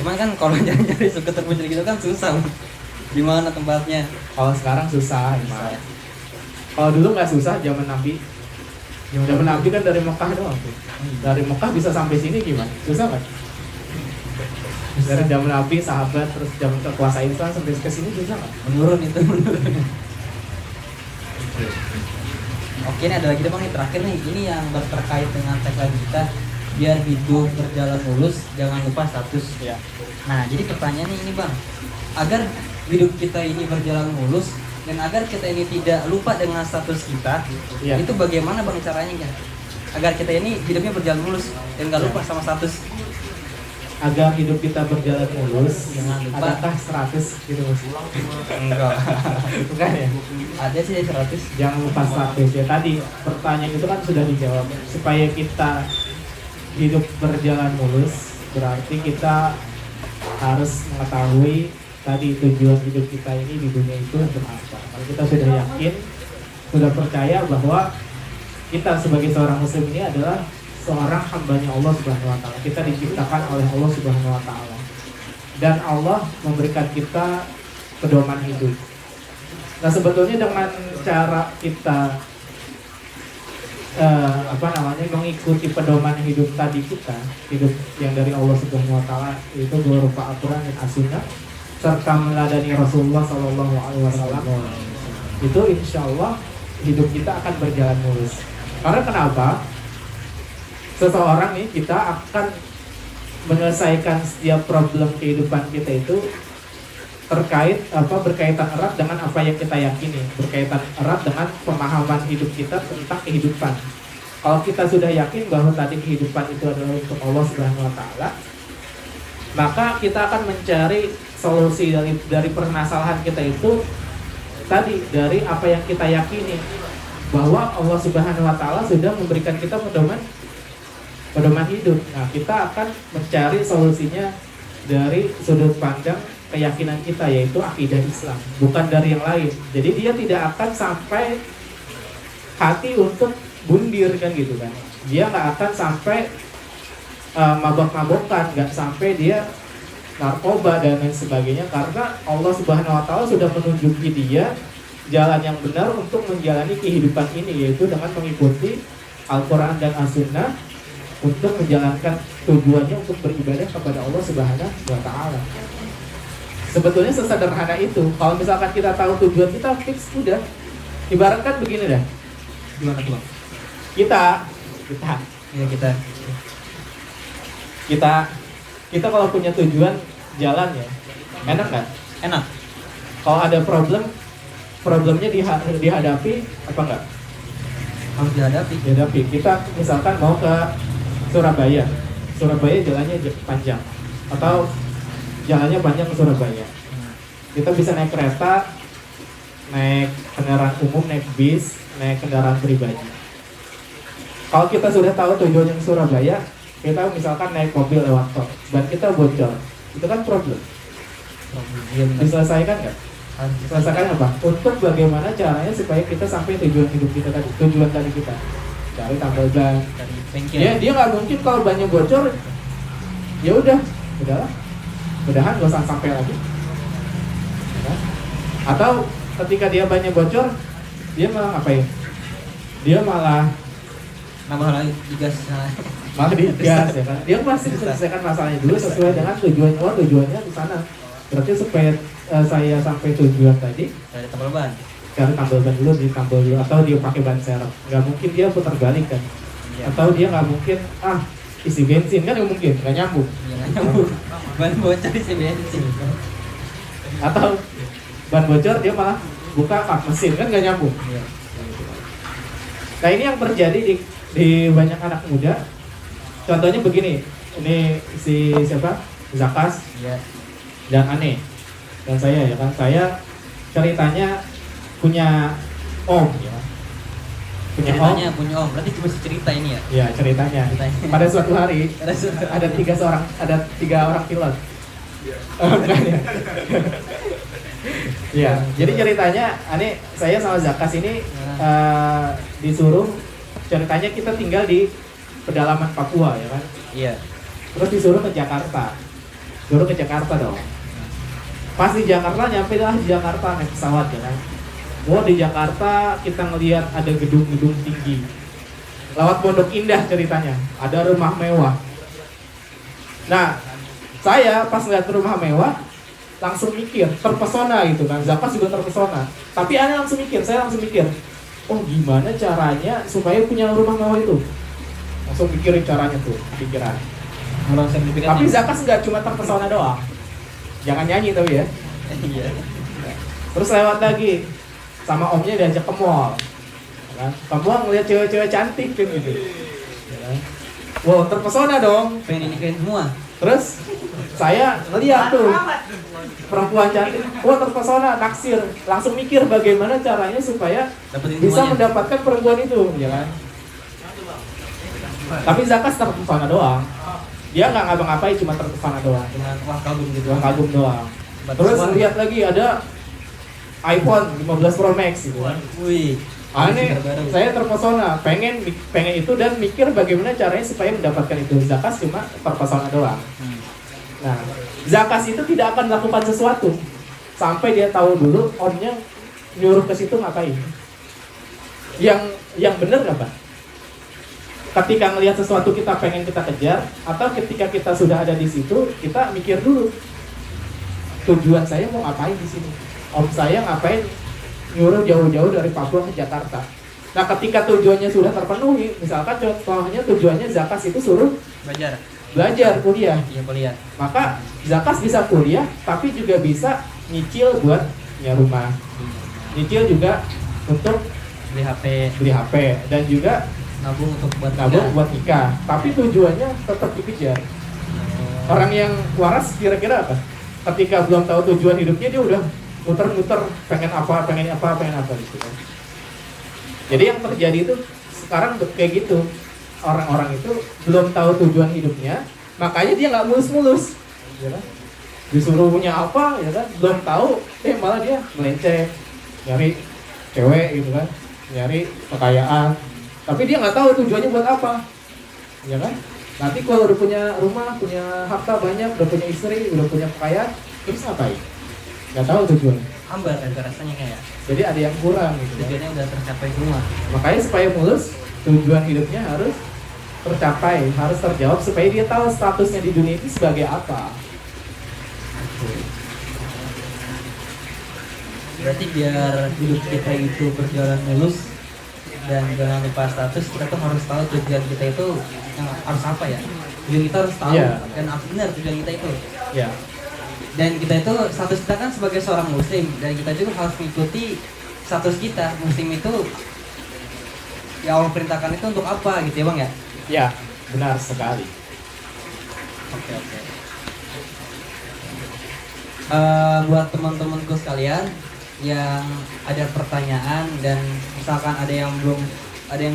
Cuman kan kalau nyari suku terpencil gitu kan susah. Di mana tempatnya? Kalau sekarang susah, emang. Kalau dulu nggak susah, zaman Nabi. Zaman Nabi kan dari Mekah doang tuh. Dari Mekah bisa sampai sini gimana? Susah nggak? Dari zaman Nabi, sahabat, terus zaman kekuasaan Islam sampai ke sini susah nggak? Menurun itu menurun. Oke, ini ada lagi deh bang, yang terakhir nih. Ini yang terkait dengan tagline kita, biar hidup berjalan mulus, jangan lupa status. Ya. Nah, jadi pertanyaannya ini bang, agar hidup kita ini berjalan mulus dan agar kita ini tidak lupa dengan status kita, Iya. itu bagaimana bang caranya kan? Agar kita ini hidupnya berjalan mulus dan nggak lupa sama status. Agar hidup kita berjalan mulus, Jangan lupa. adakah 100 gitu Mas? Enggak. Bukan ya? Ada sih 100. Jangan lupa status ya. Tadi pertanyaan itu kan sudah dijawab. Supaya kita hidup berjalan mulus, berarti kita harus mengetahui tadi tujuan hidup kita ini di dunia itu untuk apa. Kalau kita sudah yakin, sudah percaya bahwa kita sebagai seorang muslim ini adalah seorang hambanya Allah Subhanahu wa Ta'ala. Kita diciptakan oleh Allah Subhanahu wa Ta'ala, dan Allah memberikan kita pedoman hidup. Nah, sebetulnya dengan cara kita mengikuti pedoman hidup tadi kita, hidup yang dari Allah Subhanahu wa Ta'ala, itu berupa Al-Quran dan As-Sunnah, serta meladani Rasulullah Sallallahu Alaihi Wasallam, itu insya Allah hidup kita akan berjalan mulus. Karena kenapa? Seseorang nih, kita akan menyelesaikan setiap problem kehidupan kita itu berkaitan erat dengan apa yang kita yakini, berkaitan erat dengan pemahaman hidup kita tentang kehidupan. Kalau kita sudah yakin bahwa tadi kehidupan itu adalah untuk Allah Subhanahu wa taala, maka kita akan mencari solusi dari permasalahan kita itu tadi dari apa yang kita yakini, bahwa Allah Subhanahu wa taala sudah memberikan kita pedoman hidup. Nah, kita akan mencari solusinya dari sudut pandang keyakinan kita, yaitu akidah Islam, bukan dari yang lain. Jadi dia tidak akan sampai hati untuk bundir kan gitu kan. Dia nggak akan sampai mabok-mabokan, nggak sampai dia narkoba dan lain sebagainya, karena Allah Subhanahu wa taala sudah menunjuki dia jalan yang benar untuk menjalani kehidupan ini, yaitu dengan mengikuti Al-Quran dan As-Sunnah untuk menjalankan tujuannya untuk beribadah kepada Allah Subhanahu wa taala. Sebetulnya sesederhana itu. Kalau misalkan kita tahu tujuan kita fix, udah. Ibaratkan begini dah. Gimana tuh? Kita kalau punya tujuan jalan ya, enak nggak? Enak. Kalau ada problemnya dihadapi apa enggak? Harus dihadapi. Kita misalkan mau ke Surabaya jalannya panjang, atau jalannya panjang ke Surabaya. Kita bisa naik kereta, naik kendaraan umum, naik bis, naik kendaraan pribadi. Kalau kita sudah tahu tujuannya ke Surabaya, kita misalkan naik mobil lewat tol, ban kita bocor, itu kan problem. Diselesaikan nggak? Selesaikan apa? Untuk bagaimana caranya supaya kita sampai tujuan hidup kita tadi, tujuan tadi kita cari tambal ban. Ya, dia nggak mungkin kalau bannya bocor, ya udahlah, mudahan gak usah sampai lagi. Ya. Atau ketika dia bannya bocor, dia malah ngapain? Dia malah digas. Ya kan? Dia pasti selesaikan masalahnya dulu sesuai dengan tujuannya. Oh, tujuannya di sana. Berarti supaya saya sampai tujuan tadi, Cari tambal ban dulu, ditambal dulu, atau dia pakai ban serep. Nggak mungkin dia putar balik kan? Iya. Atau dia nggak mungkin isi bensin kan, nggak mungkin, nggak nyambung. Iya, nggak nyambung. Ban bocor isi bensin. Atau ban bocor dia malah buka kap mesin kan, nggak nyambung. Iya. Nah, ini yang terjadi di banyak anak muda. Contohnya begini, ini si siapa? Zakas Iya. dan Ane dan saya ya kan. Saya ceritanya punya om ya. Punya om. Berarti cuma cerita ini ya? Ya, ceritanya. Pada suatu hari ada tiga orang pilot. Bukan ya? Ya, jadi ceritanya saya sama Zakas ini disuruh, ceritanya kita tinggal di pedalaman Papua ya kan. Iya. Terus disuruh ke Jakarta. Dong. Pas di Jakarta, nyampe lah di Jakarta naik pesawat ya kan. Di Jakarta kita ngelihat ada gedung-gedung tinggi. Lewat Pondok Indah ceritanya, ada rumah mewah. Nah, saya pas ngeliat rumah mewah langsung mikir, terpesona gitu kan. Zakas juga terpesona. Tapi saya langsung mikir, oh gimana caranya supaya punya rumah mewah itu? Langsung mikirin caranya tuh, pikiran. Tapi Zakas nggak cuma terpesona doang. Jangan nyanyi tapi ya. Iya. Terus lewat lagi, sama omnya diajak ke mall. Kan? Ke mall ngeliat cewek-cewek cantik kan gitu. Wow, terpesona dong. Pengen nikahin semua. Terus saya ngeliat tuh perempuan cantik, terpesona, naksir. Langsung mikir bagaimana caranya supaya bisa mendapatkan perempuan itu, ya kan? Tapi Zakas terpesona doang. Dia nggak ngapa-ngapain, cuma terpesona doang. Wah, kagum gitu. Kagum doang. Terus lihat lagi ada iPhone 15 Pro Max gitu kan. Wih. Saya terpesona, pengen itu dan mikir bagaimana caranya supaya mendapatkan itu. Zakas cuma terpesona doang. Nah, Zakas itu tidak akan melakukan sesuatu sampai dia tahu dulu omnya nyuruh ke situ ngapain. Yang benar apa? Ketika melihat sesuatu kita pengen kita kejar, atau ketika kita sudah ada di situ, kita mikir dulu tujuan saya mau ngapain di sini. Om saya ngapain nyuruh jauh-jauh dari Papua ke Jakarta. Nah, ketika tujuannya sudah terpenuhi, misalkan contohnya tujuannya Zakas itu suruh belajar kuliah. Iya, kuliah. Maka zakat bisa kuliah, tapi juga bisa nyicil buat punya rumah, nyicil juga untuk Beli HP, beli HP, dan juga nabung untuk buat nabung nikah. buat nikah. Tapi tujuannya tetap dikejar. Orang yang waras kira-kira apa? Ketika belum tahu tujuan hidupnya, dia udah muter-muter pengen apa gitu kan. Jadi yang terjadi itu sekarang kayak gitu. Orang-orang itu belum tahu tujuan hidupnya, makanya dia nggak mulus-mulus, ya kan? Disuruh punya apa, ya kan? Belum tahu, malah dia melenceng, nyari cewek gitu kan, nyari kekayaan. Tapi dia nggak tahu tujuannya buat apa, ya kan? Nanti kalau udah punya rumah, punya harta banyak, udah punya istri, udah punya kekayaan, terus ngapain? Nggak tahu tujuannya. Hambar kan rasanya kayak. Jadi ada yang kurang gitu kan. Tujuannya udah tercapai semua. Makanya supaya mulus, tujuan hidupnya harus tercapai, harus terjawab supaya dia tahu statusnya di dunia itu sebagai apa. Berarti biar hidup kita itu berjalan mulus dan jangan lupa status, kita tuh harus tahu tujuan kita itu yang harus apa ya. Tujuan kita harus tahu Iya. dan apa benar tujuan kita itu. Ya, Dan kita itu status kita kan sebagai seorang muslim, dan kita juga harus mengikuti status kita. Muslim itu ya Allah perintahkan itu untuk apa gitu ya Bang ya? ya, benar sekali. Oke. Buat teman-temanku sekalian yang ada pertanyaan dan misalkan ada yang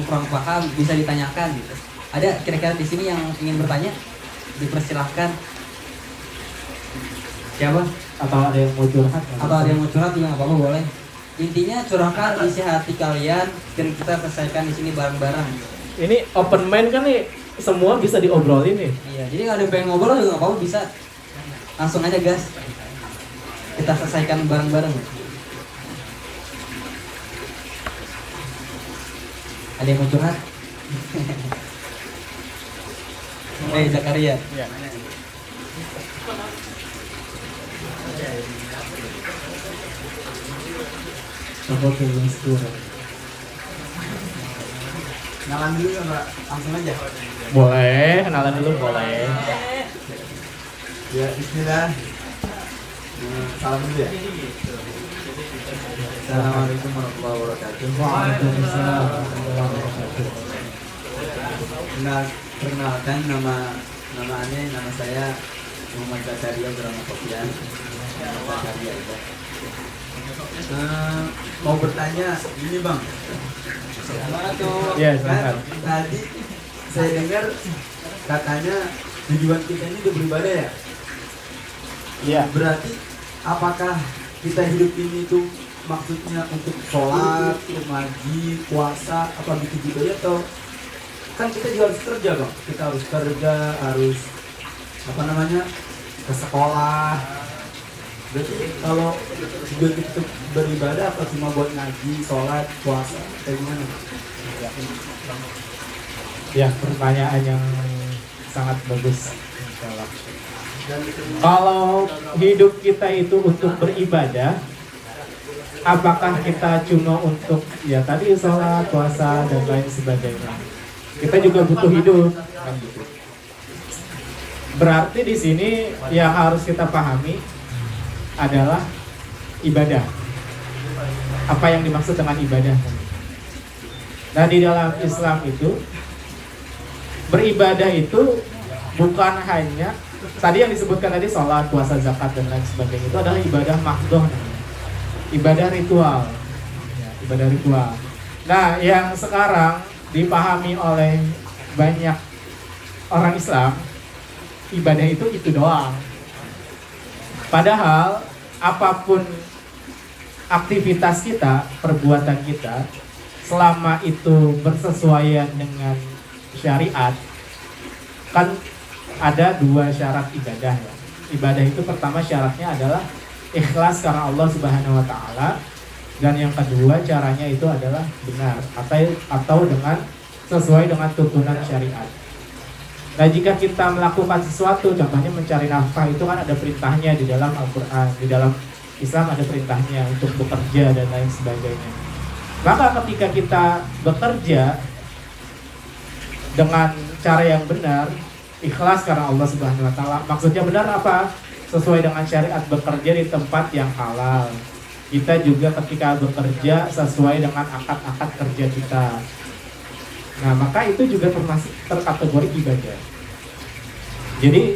kurang paham, bisa ditanyakan gitu. Ada kira-kira di sini yang ingin bertanya? Dipersilahkan. Siapa? Atau ada yang mau curhat? Atau ada yang mau curhat juga nggak apa-apa, boleh. Intinya curahkan isi hati kalian dan kita selesaikan di sini bareng-bareng. Ini open mind kan nih, semua bisa diobrolin nih. Iya, jadi kalau ada yang pengen ngobrol juga nggak apa-apa, bisa langsung aja gas. Kita selesaikan bareng-bareng. Ada yang mau curhat? Zakaria. Ya. Coba kenalan dulu ya Mbak, langsung aja. Boleh, kenalan dulu boleh. Ya Bismillah. Salam dulu ya. Assalamualaikum warahmatullahi wabarakatuh. Waalaikumsalam warahmatullahi wabarakatuh. Perkenalkan nama saya Muhammad Zakaria Brahma Kopian. Zakaria itu. Mau bertanya ini Bang. Iya, Kan silakan. tadi saya dengar katanya tujuan kita ini udah beribadah ya. Iya. Berarti apakah kita hidup ini tuh maksudnya untuk sholat, untuk ngaji, puasa, apa gitu juga ya, atau kan kita juga harus kerja Bang. Kita harus kerja, harus apa namanya, ke sekolah. Berarti kalau tujuan kita beribadah apa cuma buat ngaji, sholat, puasa, kayak gimana? Ya, pertanyaan yang sangat bagus. Kalau hidup kita itu untuk beribadah, apakah kita cuma untuk ya tadi sholat, puasa dan lain sebagainya? Kita juga butuh hidup, kan gitu. Berarti di sini yang harus kita pahami adalah ibadah. Apa yang dimaksud dengan ibadah? Nah, di dalam Islam itu beribadah itu bukan hanya tadi yang disebutkan tadi sholat, puasa, zakat dan lain sebagainya, itu adalah ibadah mahdhoh namanya. Ibadah ritual. Ya, ibadah ritual. Nah, yang sekarang dipahami oleh banyak orang Islam, ibadah itu doang. Padahal apapun aktivitas kita, perbuatan kita, selama itu bersesuaian dengan syariat, kan ada dua syarat ibadah ya. Ibadah itu pertama syaratnya adalah ikhlas karena Allah Subhanahu wa taala, dan yang kedua caranya itu adalah benar atau dengan sesuai dengan tuntunan syariat. Nah, jika kita melakukan sesuatu, contohnya mencari nafkah, itu kan ada perintahnya di dalam Al-Qur'an, di dalam Islam ada perintahnya untuk bekerja dan lain sebagainya. Maka ketika kita bekerja dengan cara yang benar, ikhlas karena Allah Subhanahu wa taala. Maksudnya benar apa? Sesuai dengan syariat, bekerja di tempat yang halal. Kita juga ketika bekerja sesuai dengan akad-akad kerja kita. Nah, maka itu juga termasuk terkategori ibadah. Jadi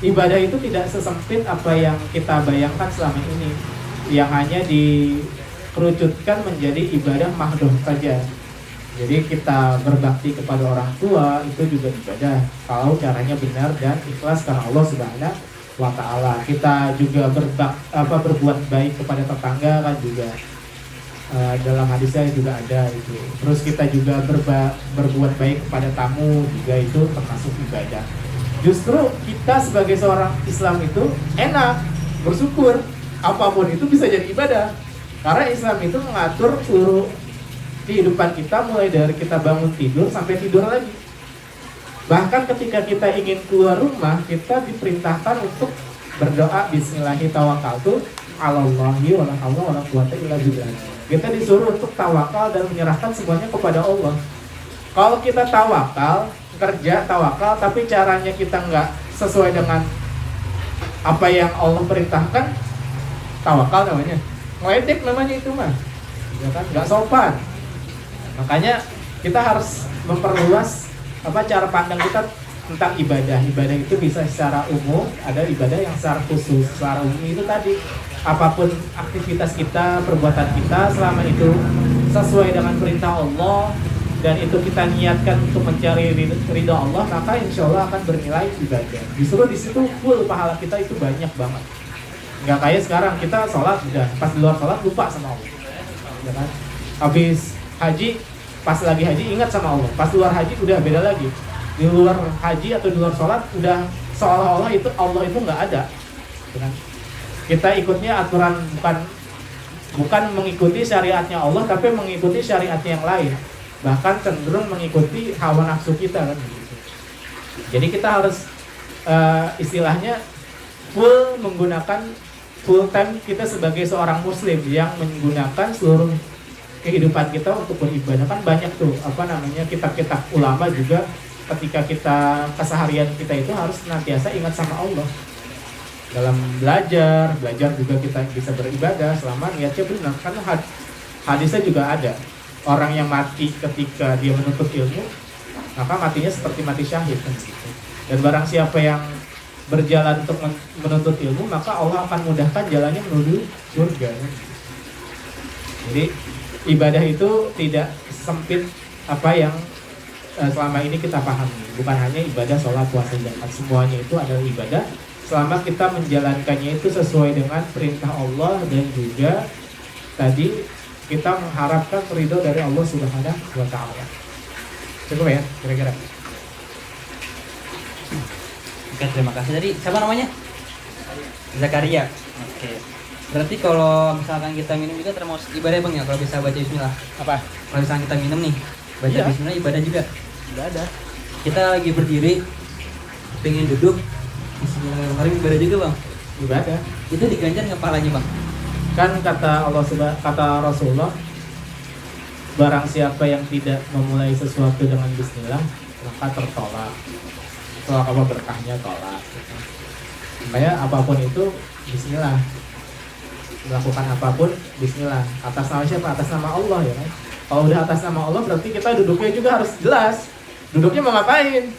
ibadah itu tidak sesempit apa yang kita bayangkan selama ini, yang hanya dikerucutkan menjadi ibadah mahdoh saja. Jadi kita berbakti kepada orang tua itu juga ibadah kalau caranya benar dan ikhlas karena Allah Subhanahu wa taala. Kita juga berbuat baik kepada tetangga kan juga dalam hadisnya juga ada itu. Terus kita juga berbuat baik kepada tamu juga itu termasuk ibadah. Justru kita sebagai seorang Islam itu enak bersyukur, apapun itu bisa jadi ibadah. Karena Islam itu mengatur seluruh kehidupan kita mulai dari kita bangun tidur sampai tidur lagi. Bahkan ketika kita ingin keluar rumah, kita diperintahkan untuk berdoa bismillahirrahmanirrahim, 'alallahi wa la haula wa la quwwata illa billah. Kita disuruh untuk tawakal dan menyerahkan semuanya kepada Allah. Kalau kita tawakal, kerja tawakal, tapi caranya kita nggak sesuai dengan apa yang Allah perintahkan, tawakal namanya. Ngeledek namanya itu mah, ya kan? Nggak sopan. Makanya kita harus memperluas cara pandang kita tentang ibadah. Ibadah itu bisa secara umum, ada ibadah yang secara khusus. Secara umum itu tadi, apapun aktivitas kita, perbuatan kita, selama itu sesuai dengan perintah Allah dan itu kita niatkan untuk mencari ridha Allah, maka insya Allah akan bernilai ibadah. Justru di situ full pahala kita itu banyak banget. Nggak kayak sekarang kita sholat udah pas di luar sholat lupa sama Allah, ya kan? Habis haji, pas lagi haji ingat sama Allah, pas luar haji udah beda lagi. Di luar haji atau di luar sholat udah seolah-olah itu Allah itu nggak ada, ya kan? Kita ikutnya aturan bukan mengikuti syariatnya Allah, tapi mengikuti syariatnya yang lain, bahkan cenderung mengikuti hawa nafsu kita kan. Jadi kita harus istilahnya full time kita sebagai seorang muslim yang menggunakan seluruh kehidupan kita untuk beribadah. Kan banyak tuh kitab-kitab ulama juga, ketika kita keseharian kita itu harus senantiasa ingat sama Allah. Dalam belajar juga kita bisa beribadah selama niatnya benar. Kan hadisnya juga ada, orang yang mati ketika dia menuntut ilmu, maka matinya seperti mati syahid kan gitu. Dan barang siapa yang berjalan untuk menuntut ilmu, maka Allah akan mudahkan jalannya menuju surga. Jadi ibadah itu tidak sempit apa yang selama ini kita pahami. Bukan hanya ibadah sholat, puasa, zakat, semuanya itu adalah ibadah selama kita menjalankannya itu sesuai dengan perintah Allah, dan juga tadi kita mengharapkan ridho dari Allah Subhanahu wa taala. Cukup ya kira-kira. Oke, terima kasih. Tadi siapa namanya? Zakaria. Oke. Berarti kalau misalkan kita minum juga termasuk ibadah Bang ya, kalau bisa baca bismillah. Apa? Kalau misalkan kita minum nih, baca Iya. bismillah ibadah juga. Ibadah. Kita lagi berdiri, pengen duduk, bismillahirrahmanirrahim, ibadah juga Bang. Ibadah. Itu diganjar nggak pahalanya Bang? Kan kata Rasulullah, barang siapa yang tidak memulai sesuatu dengan bismillah, maka tertolak. Tolak apa, berkahnya tolak. Makanya apapun itu bismillah. Melakukan apapun bismillah. Atas nama siapa? Atas nama Allah, ya kan? Kalau udah atas nama Allah berarti kita duduknya juga harus jelas. Duduknya mau ngapain?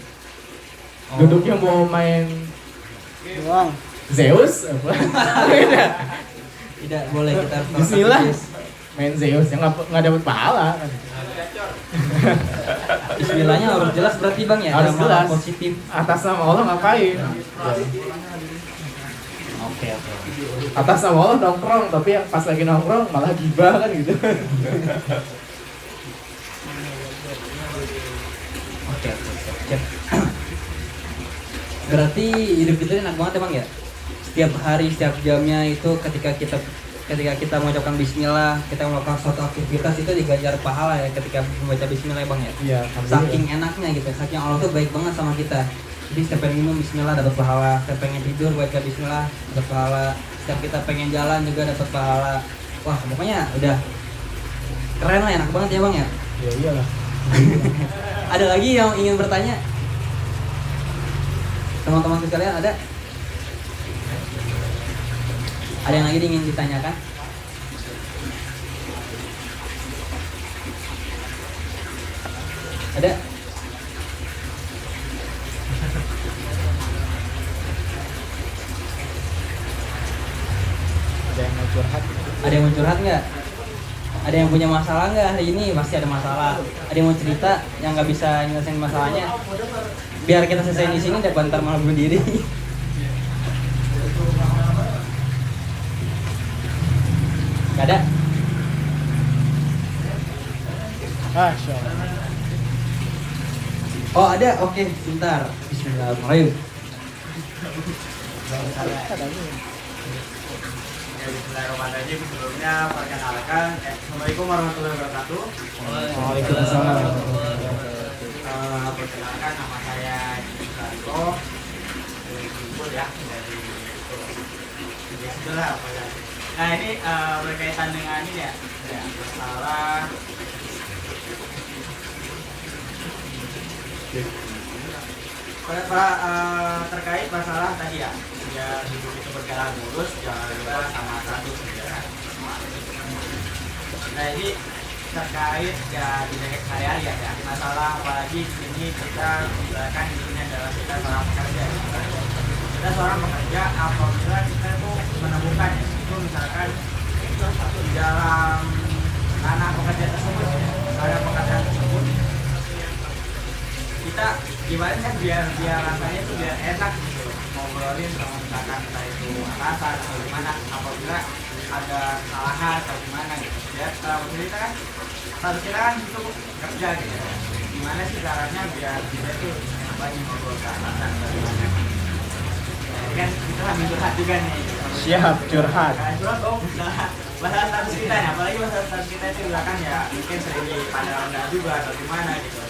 Duduknya mau main Zeus apa? Beda. Tidak boleh kita harus Bismillah. strategis. Main Zeus yang nggak dapat pahala kan. Bismillahnya harus jelas berarti Bang ya, Harus dalam hal jelas. positif. Atas nama Allah ngapain? Oke. Atas nama Allah nongkrong, tapi yang pas lagi nongkrong malah gibah kan gitu. Oke. Cek. Berarti hidup kita enak banget ya Bang ya. Setiap hari, setiap jamnya itu ketika kita mengucapkan bismillah, kita melakukan suatu aktivitas itu diganjar pahala ya ketika membaca bismillah ya Bang ya. Iya, Saking enaknya gitu, saking Allah tuh baik banget sama kita. Jadi setiap pengen minum bismillah dapat pahala, setiap pengen tidur baca bismillah dapat pahala, setiap kita pengen jalan juga dapat pahala. Wah, pokoknya udah keren lah, enak banget ya Bang ya. Ya iyalah. Ada lagi yang ingin bertanya? Teman-temanku sekalian ada? Ada yang lagi ingin ditanyakan? Ada? Ada yang mau curhat? Ada yang mau curhat nggak? Ada yang punya masalah nggak hari ini? Pasti ada masalah. Ada yang mau cerita yang nggak bisa nyelesain masalahnya? Biar kita selesai di sini, dan ntar malah bunuh diri. Gak ada? Masya Allah. Oh ada, oke, sebentar. Bismillahirrahmanirrahim. Bismillahirrahmanirrahim. Sebelumnya perkenalkan, Assalamualaikum warahmatullahi wabarakatuh. Waalaikumsalam. Perkenalkan, nama saya Jiko. Ya, dari itulah apa ya. Nah ini berkaitan dengan ini ya, masalah terkait masalah tadi ya, biar hidup itu berjalan mulus, jangan lupa sama status ya. Nah ini terkait ya di sehari-hari ya, masalah apalagi di sini kita misalkan di sini adalah kita seorang pekerja. Kita seorang pekerja, apabila kita tuh menemukan ya, itu misalkan di dalam tanah pekerjaan tersebut, misalnya pekerjaan tersebut, kita gimana kan biar rasanya itu biar enak gitu, ngobrolin sama misalkan entah itu atasan atau gimana, apabila ada kesalahan atau gimana gitu. Biar kita kan harus kita kan itu kerja gitu. Gimana sih caranya biar kita tuh enak lagi ngobrol ke atasan atau gimana? Kan kita sambil curhat juga nih. Siap curhat. Nah, curhat dong. Nah, masalah status kita nih, apalagi masalah status kita itu kan ya mungkin sering dipandang rendah juga atau gimana gitu.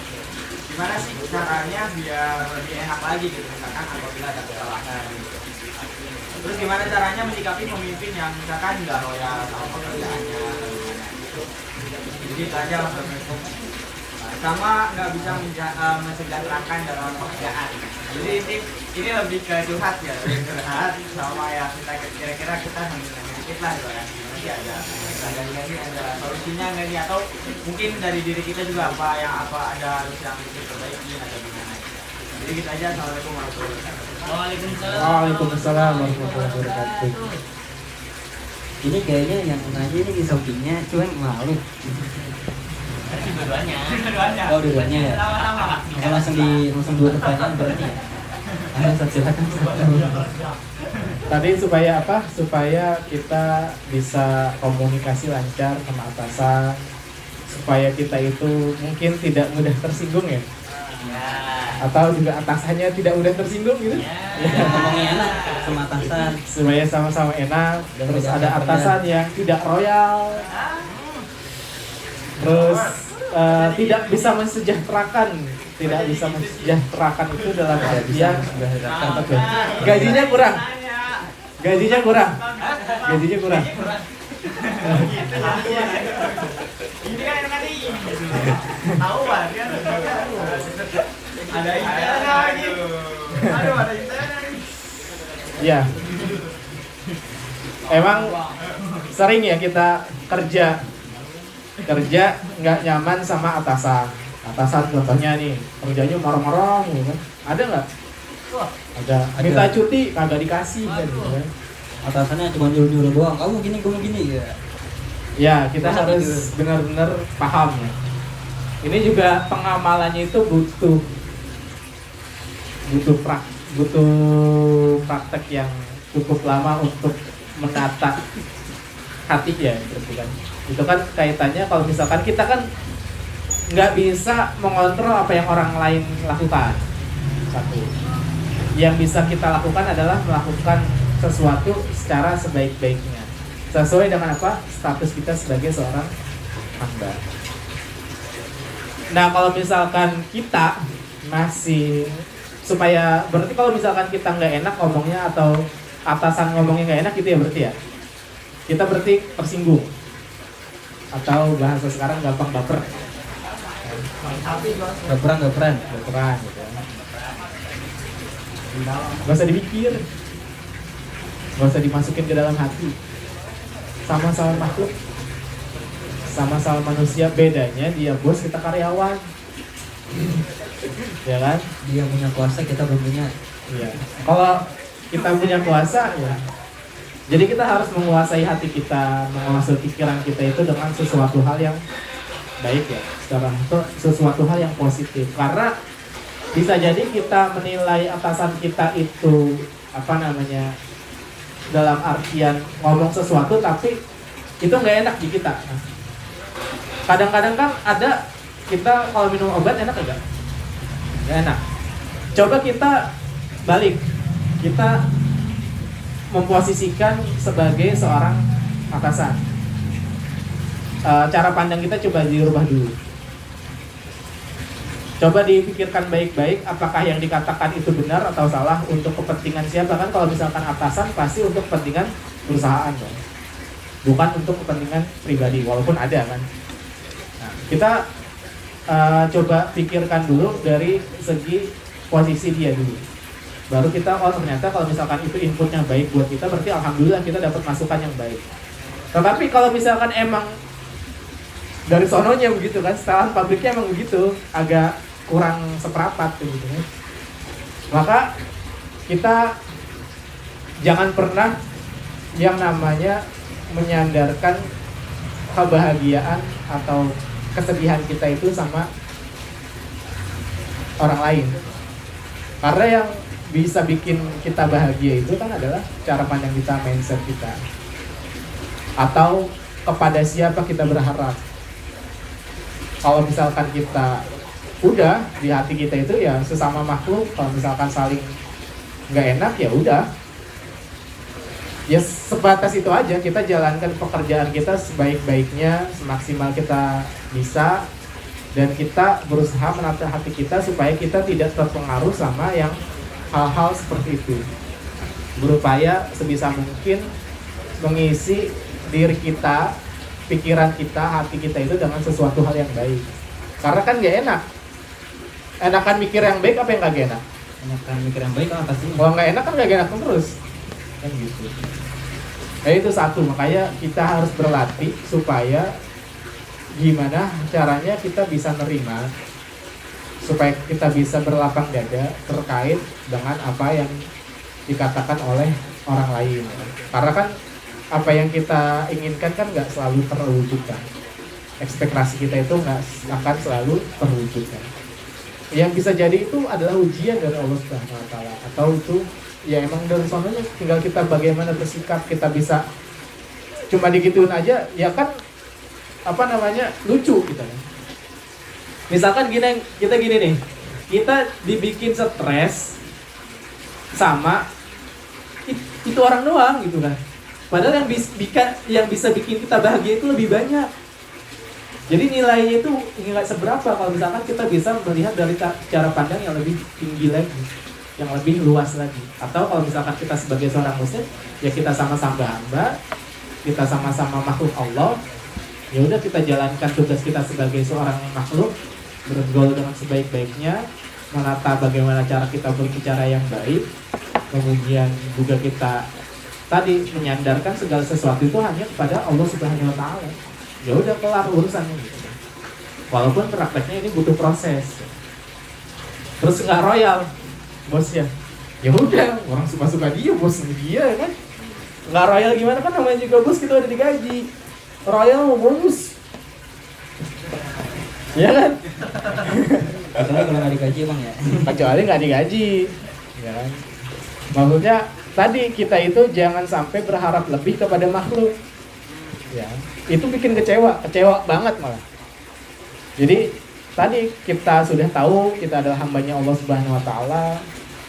Gimana sih caranya biar lebih enak lagi gitu, misalkan apabila ada kesalahan gitu. Terus gimana caranya menyikapi pemimpin yang misalkan nggak loyal sama pekerjaannya atau gimana gitu. Jadi itu aja Assalamualaikum. Sama nggak bisa mensejahterakan dalam pekerjaan. Jadi ini lebih ke curhat ya, lebih curhat sama ya kita kira-kira kita sedikit lah gitu ya. Nanti ada solusinya nggak nih, atau mungkin dari diri kita juga apa ada harus yang diperbaiki atau gimana. Jadi kita aja. Assalamualaikum warahmatullahi wabarakatuh. Waalaikumsalam warahmatullahi wabarakatuh. Ini kayaknya yang nanya ini di sampingnya, cuman malu. Dua-duanya. Oh dua-duanya ya. Sama-sama. Kalau langsung dua pertanyaan berarti ya. Ayo silakan. Tadi supaya apa? Supaya kita bisa komunikasi lancar sama atasan, supaya kita itu mungkin tidak mudah tersinggung ya, atau juga atasannya tidak mudah tersinggung gitu. Ya, ngomongnya enak sama atasan. Supaya sama-sama enak. Terus ada atasan yang tidak royal, terus tidak bisa mensejahterakan itu dalam artian gajinya kurang. Gajinya kurang. Ini kan yang tadi tahu lah dia ada internet lagi. Aduh, ada internet lagi. Ya. Emang sering ya kita kerja nggak nyaman sama atasan contohnya nih, kerjanya marah-marah gitu kan. Ada nggak? Ada. Minta cuti kagak dikasih kan gitu kan. Atasannya cuma nyuruh-nyuruh doang, kamu gini ya. Ya, kita Masa harus gitu? benar-benar paham ya. Ini juga pengamalannya itu butuh praktek yang cukup lama untuk menata hati ya gitu kan. Itu kan kaitannya kalau misalkan kita kan nggak bisa mengontrol apa yang orang lain lakukan. Satu. Yang bisa kita lakukan adalah melakukan sesuatu secara sebaik-baiknya. Sesuai dengan apa? Status kita sebagai seorang hamba. Nah, kalau misalkan kita masih berarti kalau misalkan kita nggak enak ngomongnya atau atasan ngomongnya nggak enak gitu ya berarti ya. Kita berarti tersinggung. Atau bahasa sekarang gampang baper. Baperan. Gitu. Gak usah dipikir, gak usah dimasukin ke dalam hati. Sama-sama makhluk, sama-sama manusia, bedanya dia bos, kita karyawan. Ya kan? Dia punya kuasa, kita belum punya. Iya. Kalau kita punya kuasa ya. Jadi kita harus menguasai hati kita, menguasai pikiran kita itu dengan sesuatu hal yang baik ya. Sekarang itu sesuatu hal yang positif. Karena bisa jadi kita menilai atasan kita itu apa namanya, dalam artian ngomong sesuatu tapi itu nggak enak di kita. Kadang-kadang kan ada kita kalau minum obat enak enggak? Nggak enak. Coba kita balik, kita memposisikan sebagai seorang atasan. Cara pandang kita coba dirubah dulu. Coba dipikirkan baik-baik apakah yang dikatakan itu benar atau salah, untuk kepentingan siapa. Kan kalau misalkan atasan pasti untuk kepentingan perusahaan dong, bukan untuk kepentingan pribadi, walaupun ada kan. Nah, kita coba pikirkan dulu dari segi posisi dia dulu. Baru kita, oh ternyata kalau misalkan itu inputnya baik buat kita, berarti alhamdulillah kita dapat masukan yang baik. Tetapi kalau misalkan emang dari sononya begitu kan, setelan pabriknya emang begitu, agak kurang seperapat gitu kan, maka kita jangan pernah yang namanya menyandarkan kebahagiaan atau kesedihan kita itu sama orang lain. Karena yang bisa bikin kita bahagia itu kan adalah cara pandang kita, mindset kita, atau kepada siapa kita berharap. Kalau misalkan kita udah di hati kita itu ya sesama makhluk, kalau misalkan saling nggak enak ya udah, ya sebatas itu aja. Kita jalankan pekerjaan kita sebaik-baiknya, semaksimal kita bisa, dan kita berusaha menata hati kita supaya kita tidak terpengaruh sama yang hal-hal seperti itu. Berupaya sebisa mungkin mengisi diri kita, pikiran kita, hati kita itu dengan sesuatu hal yang baik. Karena kan gak enak. Enakan mikir yang baik apa yang gak enak? Enakan mikir yang baik kan pastinya. Kalau gak enak kan gak enak terus. Kan gitu. Nah itu satu, makanya kita harus berlatih supaya gimana caranya kita bisa nerima, supaya kita bisa berlapang dada terkait dengan apa yang dikatakan oleh orang lain. Karena kan apa yang kita inginkan kan nggak selalu terwujudkan. Ekspektasi kita itu nggak akan selalu terwujudkan. Yang bisa jadi itu adalah ujian dari Allah Subhanahu Wa Taala, atau itu ya emang dari sononya, tinggal kita bagaimana bersikap. Kita bisa cuma digituin aja ya kan, apa namanya, lucu kita kan. Misalkan kita gini nih, kita dibikin stres sama itu orang doang gitu kan. Padahal yang bisa bikin kita bahagia itu lebih banyak. Jadi nilainya itu nggak seberapa kalau misalkan kita bisa melihat dari cara pandang yang lebih tinggi lagi, yang lebih luas lagi. Atau kalau misalkan kita sebagai seorang muslim, ya kita sama-sama hamba, kita sama-sama makhluk Allah. Ya udah, kita jalankan tugas kita sebagai seorang makhluk, bergaul dengan sebaik-baiknya, menata bagaimana cara kita berbicara yang baik, kemudian juga kita tadi menyandarkan segala sesuatu itu hanya kepada Allah Subhanahu Wa Taala. Ya udah, kelar urusannya gitu. Walaupun prakteknya ini butuh proses. Terus nggak royal bosnya, ya udah, orang suka-suka dia, bosnya dia kan. Nggak royal gimana, kan namanya juga bos, kita udah digaji. Royal mau bonus, ya kan? Kecuali kalau nggak digaji emang ya. Kecuali nggak digaji, ya kan? Maksudnya tadi kita itu jangan sampai berharap lebih kepada makhluk, ya. Itu bikin kecewa banget malah. Jadi tadi kita sudah tahu kita adalah hambanya Allah Subhanahu Wa Taala.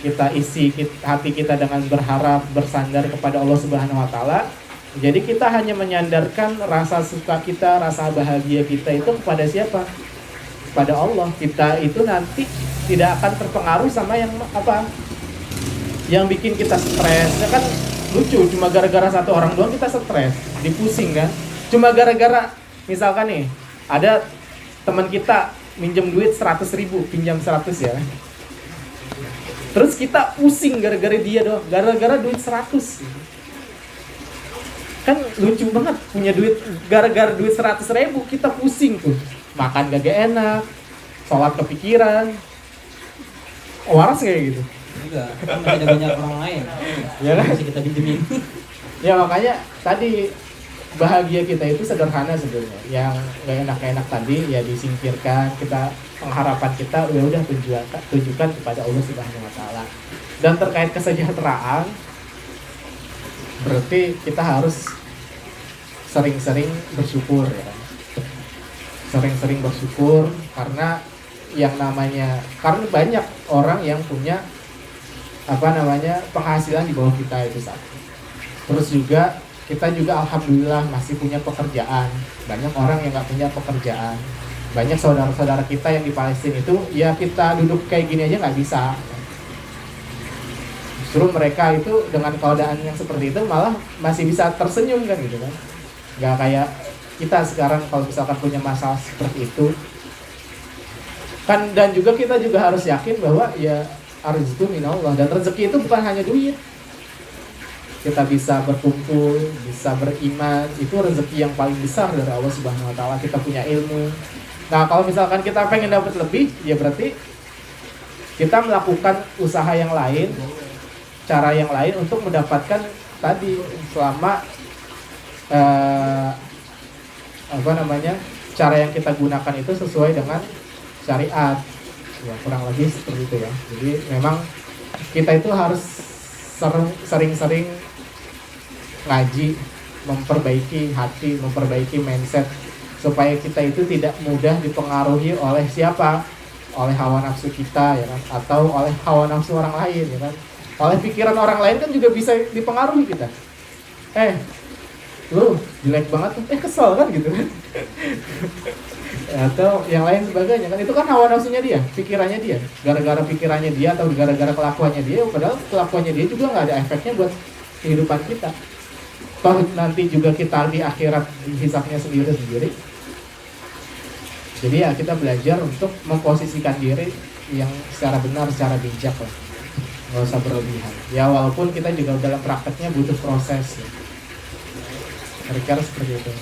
Kita isi hati kita dengan berharap, bersandar kepada Allah Subhanahu Wa Taala. Jadi kita hanya menyandarkan rasa suka kita, rasa bahagia kita itu kepada siapa? Kepada Allah. Kita itu nanti tidak akan terpengaruh sama yang apa? Yang bikin kita stres. Ya kan lucu, cuma gara-gara satu orang doang kita stres, dipusing kan? Cuma gara-gara misalkan nih, ada teman kita minjem duit 100.000, pinjam 100 ya. Terus kita pusing gara-gara dia doang, gara-gara duit 100. Kan lucu banget, punya duit, gara-gara duit 100.000 kita pusing tuh. Makan gak enak, sholat kepikiran. Waras kayak gitu. Enggak, kan masih ada banyak orang lain. Ya kan? Masih kita pinjemin. Ya makanya tadi bahagia kita itu sederhana sebenarnya. Yang gak enak-enak tadi ya disingkirkan. Kita pengharapan kita udah tujukan kepada Allah Subhanahu Wa Taala. Dan terkait kesejahteraan, berarti kita harus sering-sering bersyukur ya. Sering-sering bersyukur karena yang namanya, karena banyak orang yang punya penghasilan di bawah kita itu satu. Terus juga kita juga alhamdulillah masih punya pekerjaan. Banyak orang yang nggak punya pekerjaan. Banyak saudara-saudara kita yang di Palestina itu ya kita duduk kayak gini aja nggak bisa. Justru mereka itu dengan keadaan yang seperti itu malah masih bisa tersenyum kan gitu kan. Nggak kayak kita sekarang kalau misalkan punya masalah seperti itu kan. Dan juga kita juga harus yakin bahwa ya rezeki minallah, dan rezeki itu bukan hanya duit. Kita bisa berkumpul, bisa beriman, itu rezeki yang paling besar dari Allah Subhanahu Wa Taala. Kita punya ilmu. Nah kalau misalkan kita pengen dapat lebih, ya berarti kita melakukan usaha yang lain, cara yang lain untuk mendapatkan tadi selama cara yang kita gunakan itu sesuai dengan syariat. Ya kurang lebih seperti itu ya. Jadi memang kita itu harus sering-sering ngaji, memperbaiki hati, memperbaiki mindset supaya kita itu tidak mudah dipengaruhi oleh siapa? Oleh hawa nafsu kita ya kan, atau oleh hawa nafsu orang lain ya kan. Oleh pikiran orang lain kan juga bisa dipengaruhi kita. Lu jelek banget tuh, kesel kan gitu kan. Atau yang lain sebagainya kan, itu kan hawa nafsunya dia, pikirannya dia. Gara-gara pikirannya dia atau gara-gara kelakuannya dia, padahal kelakuannya dia juga nggak ada efeknya buat kehidupan kita. Toh nanti juga kita di akhirat hisabnya sendiri-sendiri. Jadi ya kita belajar untuk memposisikan diri yang secara benar, secara bijak lah. Nggak usah berlebihan. Ya walaupun kita juga dalam prakteknya butuh proses ya. Kira-kira seperti itu.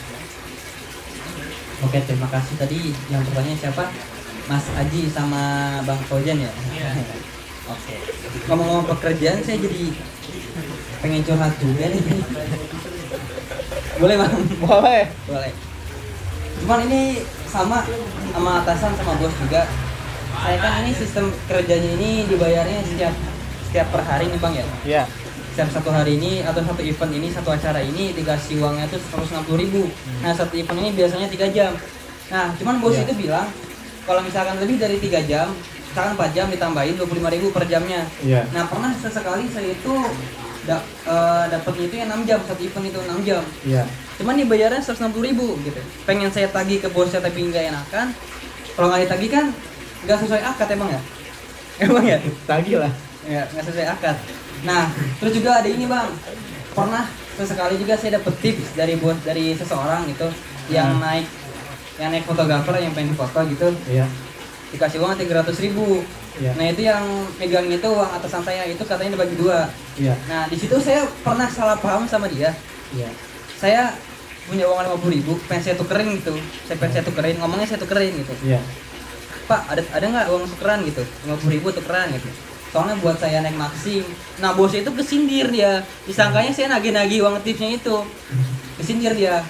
Oke, terima kasih. Tadi yang bertanya siapa? Mas Aji sama Bang Fauzan ya? Iya. Oke. Ngomong-ngomong pekerjaan, saya jadi pengen curhat juga nih. Boleh Bang? Boleh. Boleh. Cuman ini sama atasan sama bos juga. Saya kan ini sistem kerjanya ini dibayarnya setiap per hari nih Bang ya? Iya. Setiap satu hari ini atau satu event ini, satu acara ini dikasih uangnya tuh 160.000. Nah satu event ini biasanya 3 jam. Nah cuman bos itu bilang kalau misalkan lebih dari 3 jam, misalkan 4 jam ditambahin 25.000 per jamnya. Nah pernah sesekali saya itu dapatnya itu yang 6 jam, satu event itu 6 jam. Cuman dibayarnya 160.000 gitu. Pengen saya tagih ke bosnya tapi nggak enakan. Kalau nggak ditagih kan nggak sesuai akad ya Bang ya? Emang ya? Tagih lah. Ya, nggak sesuai akad. Nah, terus juga ada ini Bang. Pernah sesekali juga saya dapet tips dari seseorang gitu yang naik fotografer yang pengen foto gitu. Iya. Dikasih uang 300.000. Iya. Nah, itu yang megang itu uang atasan saya itu katanya dibagi 2. Iya. Nah, di situ saya pernah salah paham sama dia. Iya. Saya punya uang 50.000, pengen saya tukerin gitu. Ngomongnya saya tukerin gitu. Iya. Pak, ada nggak uang tukeran gitu? 50.000 tukeran gitu. Soalnya buat saya naik Maxim. Nah bosnya itu kesindir dia. Disangkanya saya nagih-nagih uang tipsnya itu. Kesindir dia.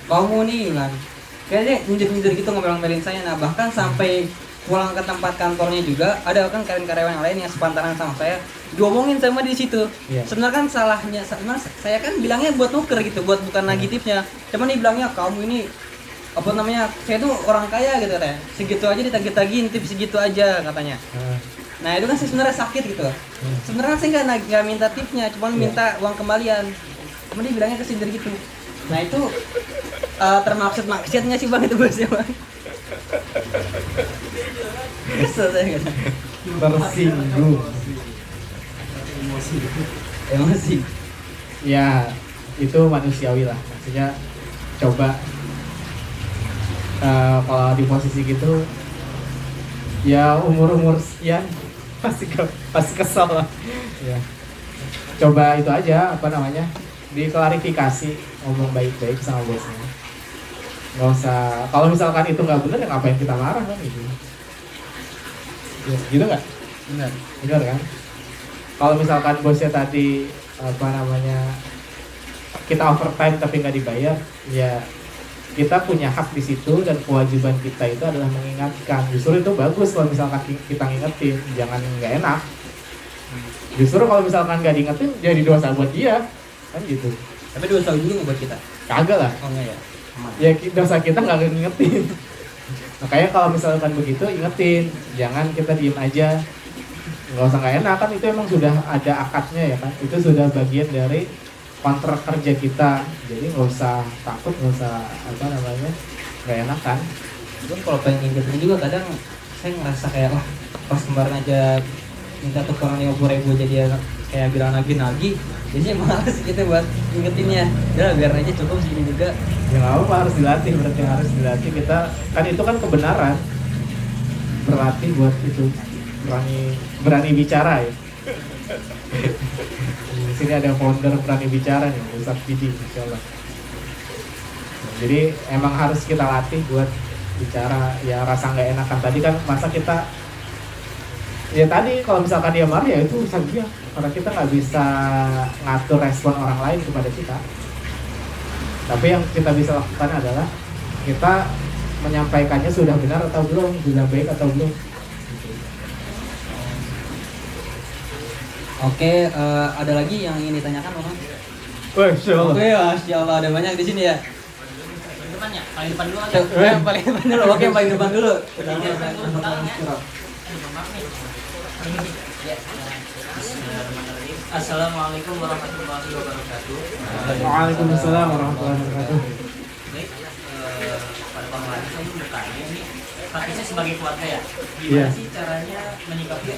Kamu nih kan. Kayaknya nyindir-nyindir gitu ngomel-ngomelin saya. Nah bahkan sampai pulang ke tempat kantornya juga ada kan karyawan yang lain yang sepantaran sama saya. Diomongin sama di situ. Yeah. Sebenarnya kan saya kan bilangnya buat nuker gitu, bukan nagih tipsnya. Cuman dia bilangnya kamu ini saya tuh orang kaya gitu katanya. Segitu aja ditagih-tagihin tips segitu aja katanya. Nah itu kan saya sebenarnya sakit gitu. Sebenarnya saya nggak minta tipsnya, cuma minta uang kembalian. Cuma dia bilangnya kesindir gitu. Nah itu termaksud maksiat nggak sih Bang itu bosnya Bang? Kesel saya gitu. Tersinggung. Emosi. Ya itu manusiawi lah. Maksudnya coba kalau di posisi gitu ya umur sekian pasti kesel lah. Ya. Coba itu aja, apa namanya, diklarifikasi, ngomong baik-baik sama bosnya. Nggak usah, kalau misalkan itu nggak benar ya ngapain kita marah kan gitu. Ya, gitu nggak? Benar. Benar kan? Kalau misalkan bosnya tadi apa namanya, kita overtime tapi nggak dibayar, ya kita punya hak di situ dan kewajiban kita itu adalah mengingatkan. Justru itu bagus kalau misalkan kita ngingetin, jangan nggak enak. Justru kalau misalkan nggak diingetin jadi dosa buat dia, kan gitu. Tapi dosa juga nggak buat kita. Kagak lah. Oh enggak ya. Aman. Ya dosa kita nggak ngingetin. Makanya kalau misalkan begitu ingetin, jangan kita diem aja. Nggak usah nggak enak kan, itu emang sudah ada akadnya ya kan. Itu sudah bagian dari kontrak kerja kita, jadi nggak usah takut, nggak usah apa namanya, nggak enak kan. Cuman kalau pengen ngingetin juga kadang saya ngerasa kayak wah pas kemarin aja minta tukeran 50.000 jadi kayak bilang nagih, jadi malas kita buat ngingetinnya. Udah biar aja cukup segini juga. Ya nggak apa, harus dilatih, berarti harus dilatih. Kita kan itu kan kebenaran, berlatih buat itu, berani bicara ya. Di sini ada founder berani bicara nih, Ustaz Fidi, insyaallah. Jadi emang harus kita latih buat bicara. Ya rasa nggak enakan tadi kan, masa kita, ya tadi kalau misalkan dia marah ya itu urusan dia, karena kita nggak bisa ngatur respon orang lain kepada kita. Tapi yang kita bisa lakukan adalah kita menyampaikannya sudah benar atau belum, sudah baik atau belum. Oke, ada lagi yang ingin ditanyakan Bang? Wah, insyaallah. Oke, Masya Allah ada banyak di sini ya. Depannya, paling depan dulu aja. Yang paling depan dulu. Oke, yang paling depan dulu. Assalamualaikum warahmatullahi wabarakatuh. Waalaikumsalam warahmatullahi wabarakatuh. Baik, pada Bang Ladi saya mau bertanya nih, praktisnya sebagai keluarga ya, Iya. gimana sih caranya menyikapi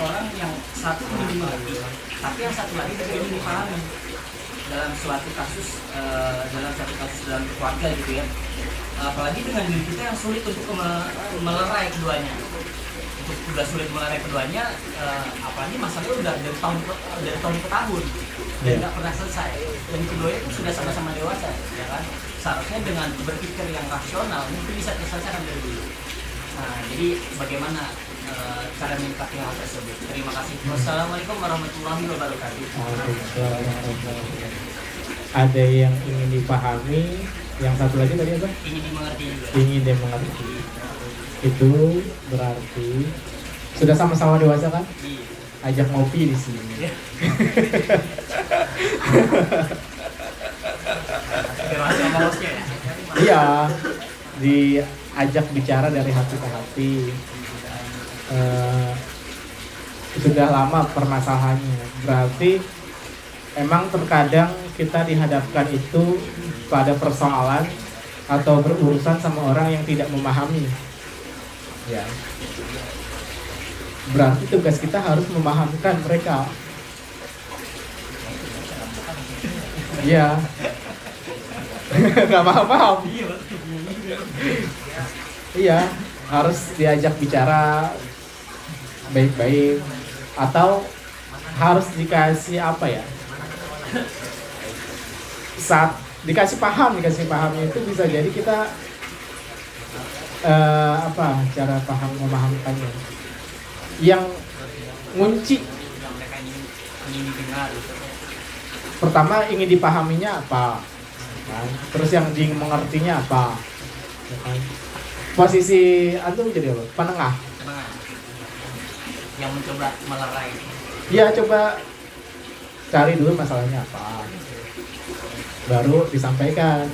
orang yang satu ingin dimengerti, tapi yang satu lagi tidak ingin dipahami dalam suatu kasus dalam keluarga gitu ya. Apalagi dengan diri kita yang sulit untuk melerai keduanya. Udah sulit melerai keduanya, apalagi masalahnya udah dari tahun ke tahun dan nggak pernah selesai. Dan keduanya itu sudah sama-sama dewasa, ya kan? Seharusnya dengan berpikir yang rasional mungkin bisa terselesaikan dari dulu. Nah, jadi bagaimana cara menyikapi hal tersebut? Terima kasih. Wassalamualaikum warahmatullahi wabarakatuh. Waalaikumsalam warahmatullahi wabarakatuh. Ada yang ingin dipahami, yang satu lagi tadi apa? Ingin dimengerti juga. Ingin dimengerti. Itu berarti sudah sama-sama dewasa kan? Iya. Ajak ngopi di sini. Rahasia sama bosnya ya? Iya, diajak bicara dari hati ke hati. Sudah lama permasalahannya, berarti emang terkadang kita dihadapkan itu pada persoalan atau berurusan sama orang yang tidak memahami. Ya. Berarti tugas kita harus memahamkan mereka. Iya. Nggak paham. Iya, harus diajak bicara baik-baik, atau harus dikasih apa ya? Saat dikasih pahamnya itu bisa jadi kita cara paham memahamkannya. Yang ngunci pertama ingin dipahaminya apa, kan? Terus yang dimengertinya apa, ya kan? Posisi antum jadi apa? Penengah. Yang mencoba melerai. Iya, coba cari dulu masalahnya apa, baru disampaikan.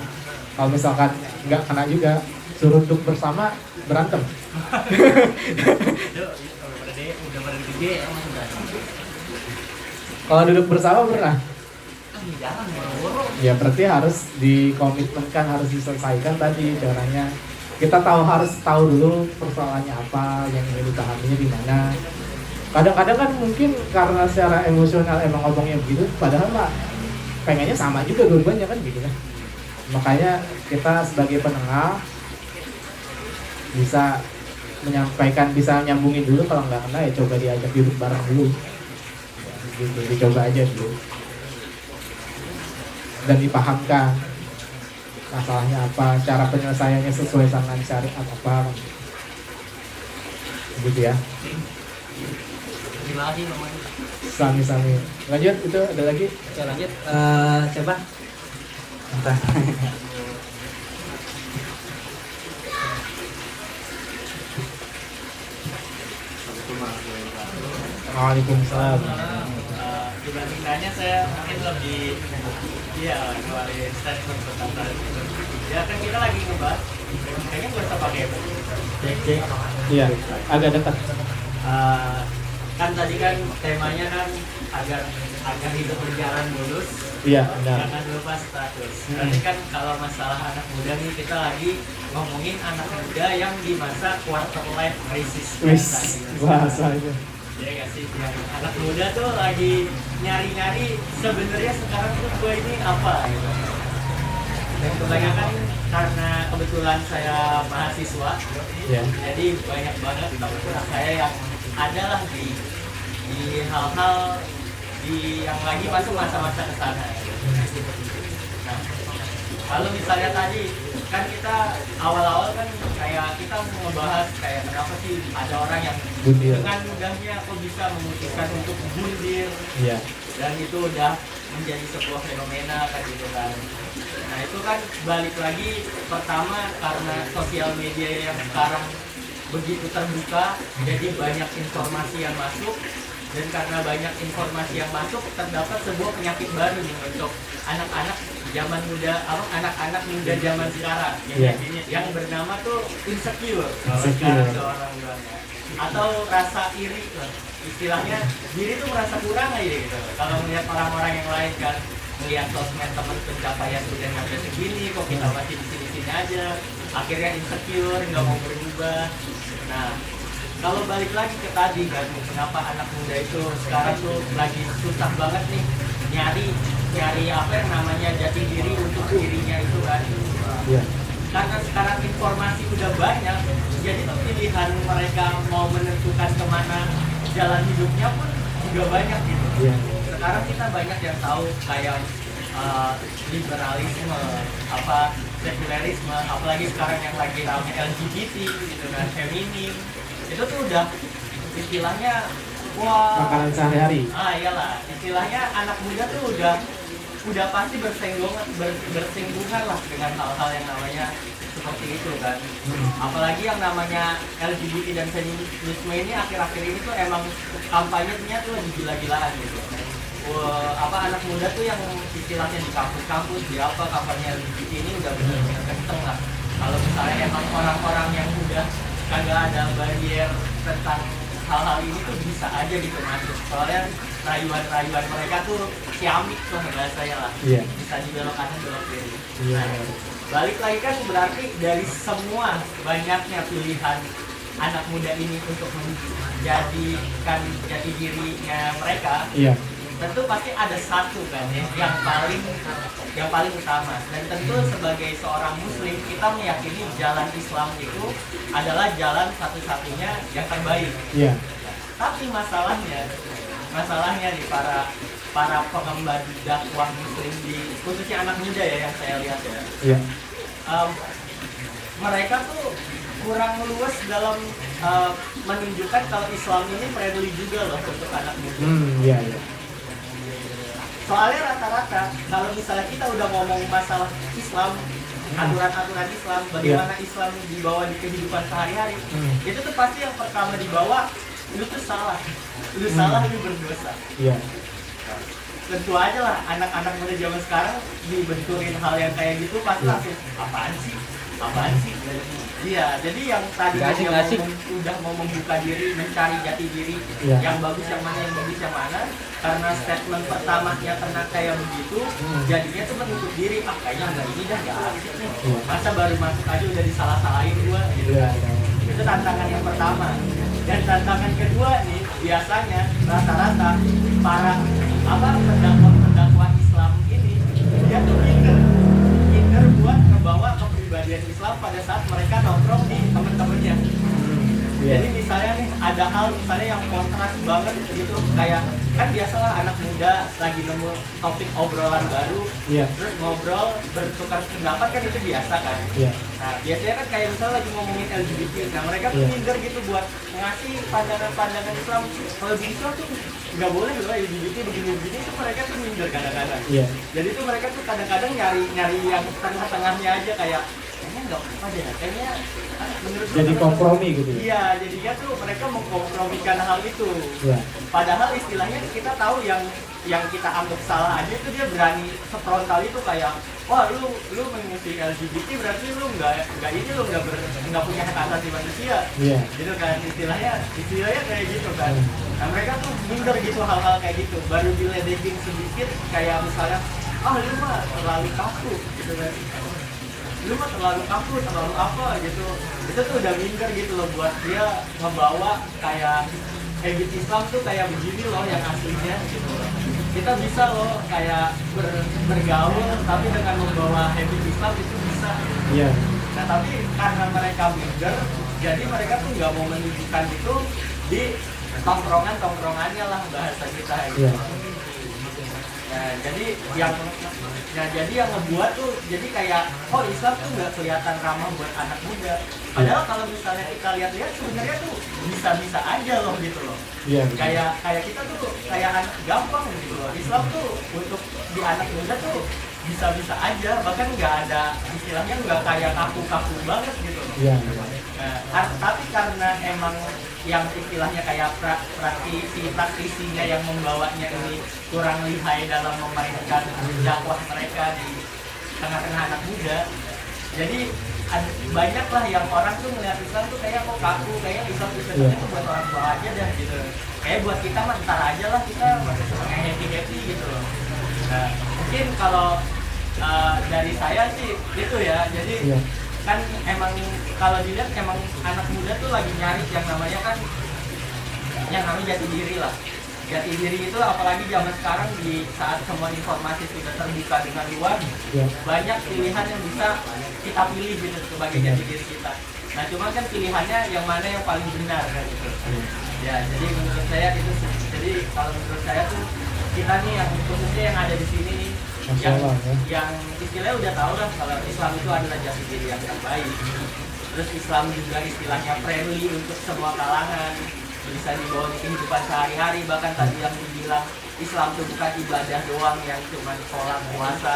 Kalau misalkan nggak kena juga, suruh duduk bersama berantem. Udah pada gede ya, masih berantem. Kalau duduk bersama pernah? Jangan boro-boro. Ya berarti harus dikomitmenkan, harus diselesaikan tadi caranya. Kita harus tahu dulu persoalannya apa, yang ingin dipahaminya di mana. Kadang-kadang kan mungkin karena secara emosional emang ngomongnya begitu, padahal mah pengennya sama juga dua-duanya kan gitu kan. Makanya kita sebagai penengah bisa menyampaikan, bisa nyambungin dulu, kalau nggak kena ya coba diajak duduk bareng dulu gitu, dicoba aja dulu dan dipahamkan masalahnya apa, cara penyelesaiannya sesuai dengan syariat apa gitu ya. Terima kasih Maman. Sami-sami. Lanjut, itu ada lagi? Oke lanjut. Coba. Entah. Waalaikumsalam. Dibandingkannya saya mungkin lebih keluarin statement tentang tadi. Ya kan kita lagi ngebahas, kayaknya gak usah pakai cek. Iya, agak dekat. Kan tadi kan temanya kan agar hidup berjalan mulus, Iya, benar. jangan lupa status. Berarti kan kalau masalah anak muda nih, kita lagi ngomongin anak muda yang di masa quarter life crisis. Wis, bahasa itu. Ya gak sih, yang anak muda tuh lagi nyari-nyari sebenarnya sekarang tuh gue ini apa gitu. Dan kebanyakan karena kebetulan saya mahasiswa, Iya. jadi banyak banget teman-teman saya yang adalah di hal-hal yang lagi masuk masa-masa ke sana. Nah, kalau misalnya tadi kan kita awal-awal kan kayak kita mau ngebahas kayak kenapa sih ada orang yang Bundir. dengan mudahnya kok bisa memutuskan untuk bundir, Iya. dan itu udah menjadi sebuah fenomena kan gitu kan. Nah itu kan balik lagi pertama karena sosial media yang sekarang begitu terbuka, jadi banyak informasi yang masuk, dan karena banyak informasi yang masuk terdapat sebuah penyakit baru nih untuk anak-anak zaman muda, anak-anak muda zaman sekarang yang bernama tuh insecure kalau sekarang seorang bilangnya, atau rasa iri lah. Istilahnya diri tuh merasa kurang aja gitu kalau melihat orang-orang yang lain kan, melihat sosmed teman pencapaian sudah nyampe segini, kok kita masih di sini-sini aja, akhirnya insecure, nggak mau berubah. Nah, kalau balik lagi ke tadi kan, kenapa anak muda itu sekarang tuh lagi susah banget nih nyari apa yang namanya jati diri untuk dirinya itu kan. Iya. Karena sekarang informasi udah banyak, jadi tuh pilihan mereka mau menentukan kemana jalan hidupnya pun juga banyak gitu. Iya. Sekarang kita banyak yang tahu kayak liberalisme, sekularisme, apalagi sekarang yang lagi ramai LGBT gitu kan, feminim. Itu tuh udah istilahnya Makanan sehari-hari. Iyalah, istilahnya anak muda tuh udah pasti bersinggungan lah dengan hal-hal yang namanya seperti itu kan. Apalagi yang namanya LGBT dan feminisme ini akhir-akhir ini tuh emang kampanyenya tuh lagi gila-gilaan gitu. Anak muda tuh yang istilahnya di kampus-kampus di kampanye LGBT ini udah benar-benar kenceng lah. Kalau misalnya emang orang-orang yang udah kagak ada barrier tentang hal-hal ini tuh bisa aja gitu masuk. Soalnya rayuan mereka tuh ciamik tuh bahasanya lah. Iya. Bisa dibelok kanan belok kiri. Iya. Balik lagi kan berarti dari semua banyaknya pilihan anak muda ini untuk menjadikan jati dirinya mereka, Iya. tentu pasti ada satu kan yang paling utama. Dan tentu sebagai seorang muslim kita meyakini jalan Islam itu adalah jalan satu-satunya yang terbaik. Iya. Tapi masalahnya nih para pengemban dakwah muslim khususnya anak muda ya yang saya lihat ya. Iya. Mereka tuh kurang luas dalam menunjukkan kalau Islam ini friendly juga loh untuk anak muda. Iya, iya. Soalnya rata-rata kalau misalnya kita udah ngomong masalah Islam, aturan-aturan Islam, bagaimana Islam dibawa di kehidupan sehari-hari, itu tuh pasti yang pertama dibawa, lu tuh salah, lu salah, lu berdosa. Iya. Tentu aja lah anak-anak muda zaman sekarang dibenturin hal yang kayak gitu pasti langsung apaan sih? Iya, jadi yang tadi udah mau membuka diri, mencari jati diri, yang bagus yang mana, karena statement pertamanya kena kayak begitu, jadinya tuh menutup diri, kayaknya enggak ini dah, gak asik nih, masa baru masuk aja udah disalah-salahin gua, gitu. Itu tantangan yang pertama. Dan tantangan kedua nih, biasanya rata-rata para pendakwah Islam ini, dia tuh minder buat ngebawa kepribadian Islam pada saat mereka nongkrong di temen-temennya. Iya. Jadi misalnya nih ada hal misalnya yang kontras banget gitu, kayak kan biasalah anak muda lagi nemu topik obrolan baru, Iya. terus ngobrol bertukar pendapat kan itu biasa kan. Iya. Nah biasanya kan kayak misalnya lagi ngomongin LGBT, nah mereka tuh Iya. minder gitu buat ngasih pandangan-pandangan Islam. Kalau di Islam tuh nggak boleh loh LGBT begini-begini, itu mereka tuh minder kadang-kadang. Iya. Jadi tuh mereka tuh kadang-kadang nyari yang tengah-tengahnya aja, kayak kayaknya nggak apa deh, kayaknya menurut lu Jadi kenapa?" kompromi gitu ya. Iya, jadinya tuh mereka mengkompromikan hal itu. Iya. Padahal istilahnya kita tahu yang kita anggap salah aja itu dia berani sefrontal itu, kayak wah lu mengisi LGBT berarti lu nggak ini, lu nggak punya hak asasi manusia. Iya. Gitu kan istilahnya kayak gitu kan. Nah mereka tuh minder gitu hal-hal kayak gitu, baru diledekin sedikit kayak misalnya lu mah terlalu kaku gitu kan, lu mah terlalu kaku, terlalu apa gitu, itu tuh udah minder gitu loh, buat dia ngebawa kayak habit Islam tuh kayak begini loh yang aslinya gitu loh. Kita bisa loh kayak bergaul tapi dengan membawa habit Islam itu bisa. Iya. Nah tapi karena mereka minder, jadi mereka tuh nggak mau menunjukkan itu di tongkrongannya lah, bahasa kita gitu. Iya. Nah jadi yang ngebuat tuh jadi kayak Islam tuh nggak kelihatan ramah buat anak muda. Padahal kalau misalnya kita lihat-lihat sebenarnya tuh bisa-bisa aja loh gitu loh. Iya. Kayak kita tuh kayak gampang gitu loh. Islam tuh untuk di anak muda tuh bisa-bisa aja, bahkan nggak ada istilahnya, nggak kayak kaku-kaku banget gitu loh. Iya. Nah, tapi karena emang yang istilahnya kayak praktisinya yang membawanya ini kurang lihai dalam memainkan dakwah mereka di tengah-tengah anak muda, jadi banyaklah yang orang tuh melihat Islam tuh kayak kok kaku, kayak Islam itu tuh buat orang tua aja dah gitu, kayak buat kita mah ntar aja lah, kita happy gitu loh. Nah mungkin kalau dari saya sih itu ya, jadi kan emang kalau dilihat emang anak muda tuh lagi nyari yang namanya jati diri lah. Jati diri itu apalagi zaman sekarang di saat semua informasi sudah terbuka dengan luas, banyak pilihan yang bisa kita pilih gitu sebagai jati diri kita. Nah cuma kan pilihannya yang mana yang paling benar kan gitu. Ya jadi menurut saya itu, jadi kalau menurut saya tuh kita nih yang khususnya yang ada di sini nih, yang istilahnya udah tahu lah kalau Islam itu adalah jati diri yang terbaik. Terus Islam juga istilahnya friendly untuk semua kalangan, bisa dibawa di kehidupan sehari-hari. Bahkan tadi yang dibilang Islam itu bukan ibadah doang yang cuma sholat, puasa,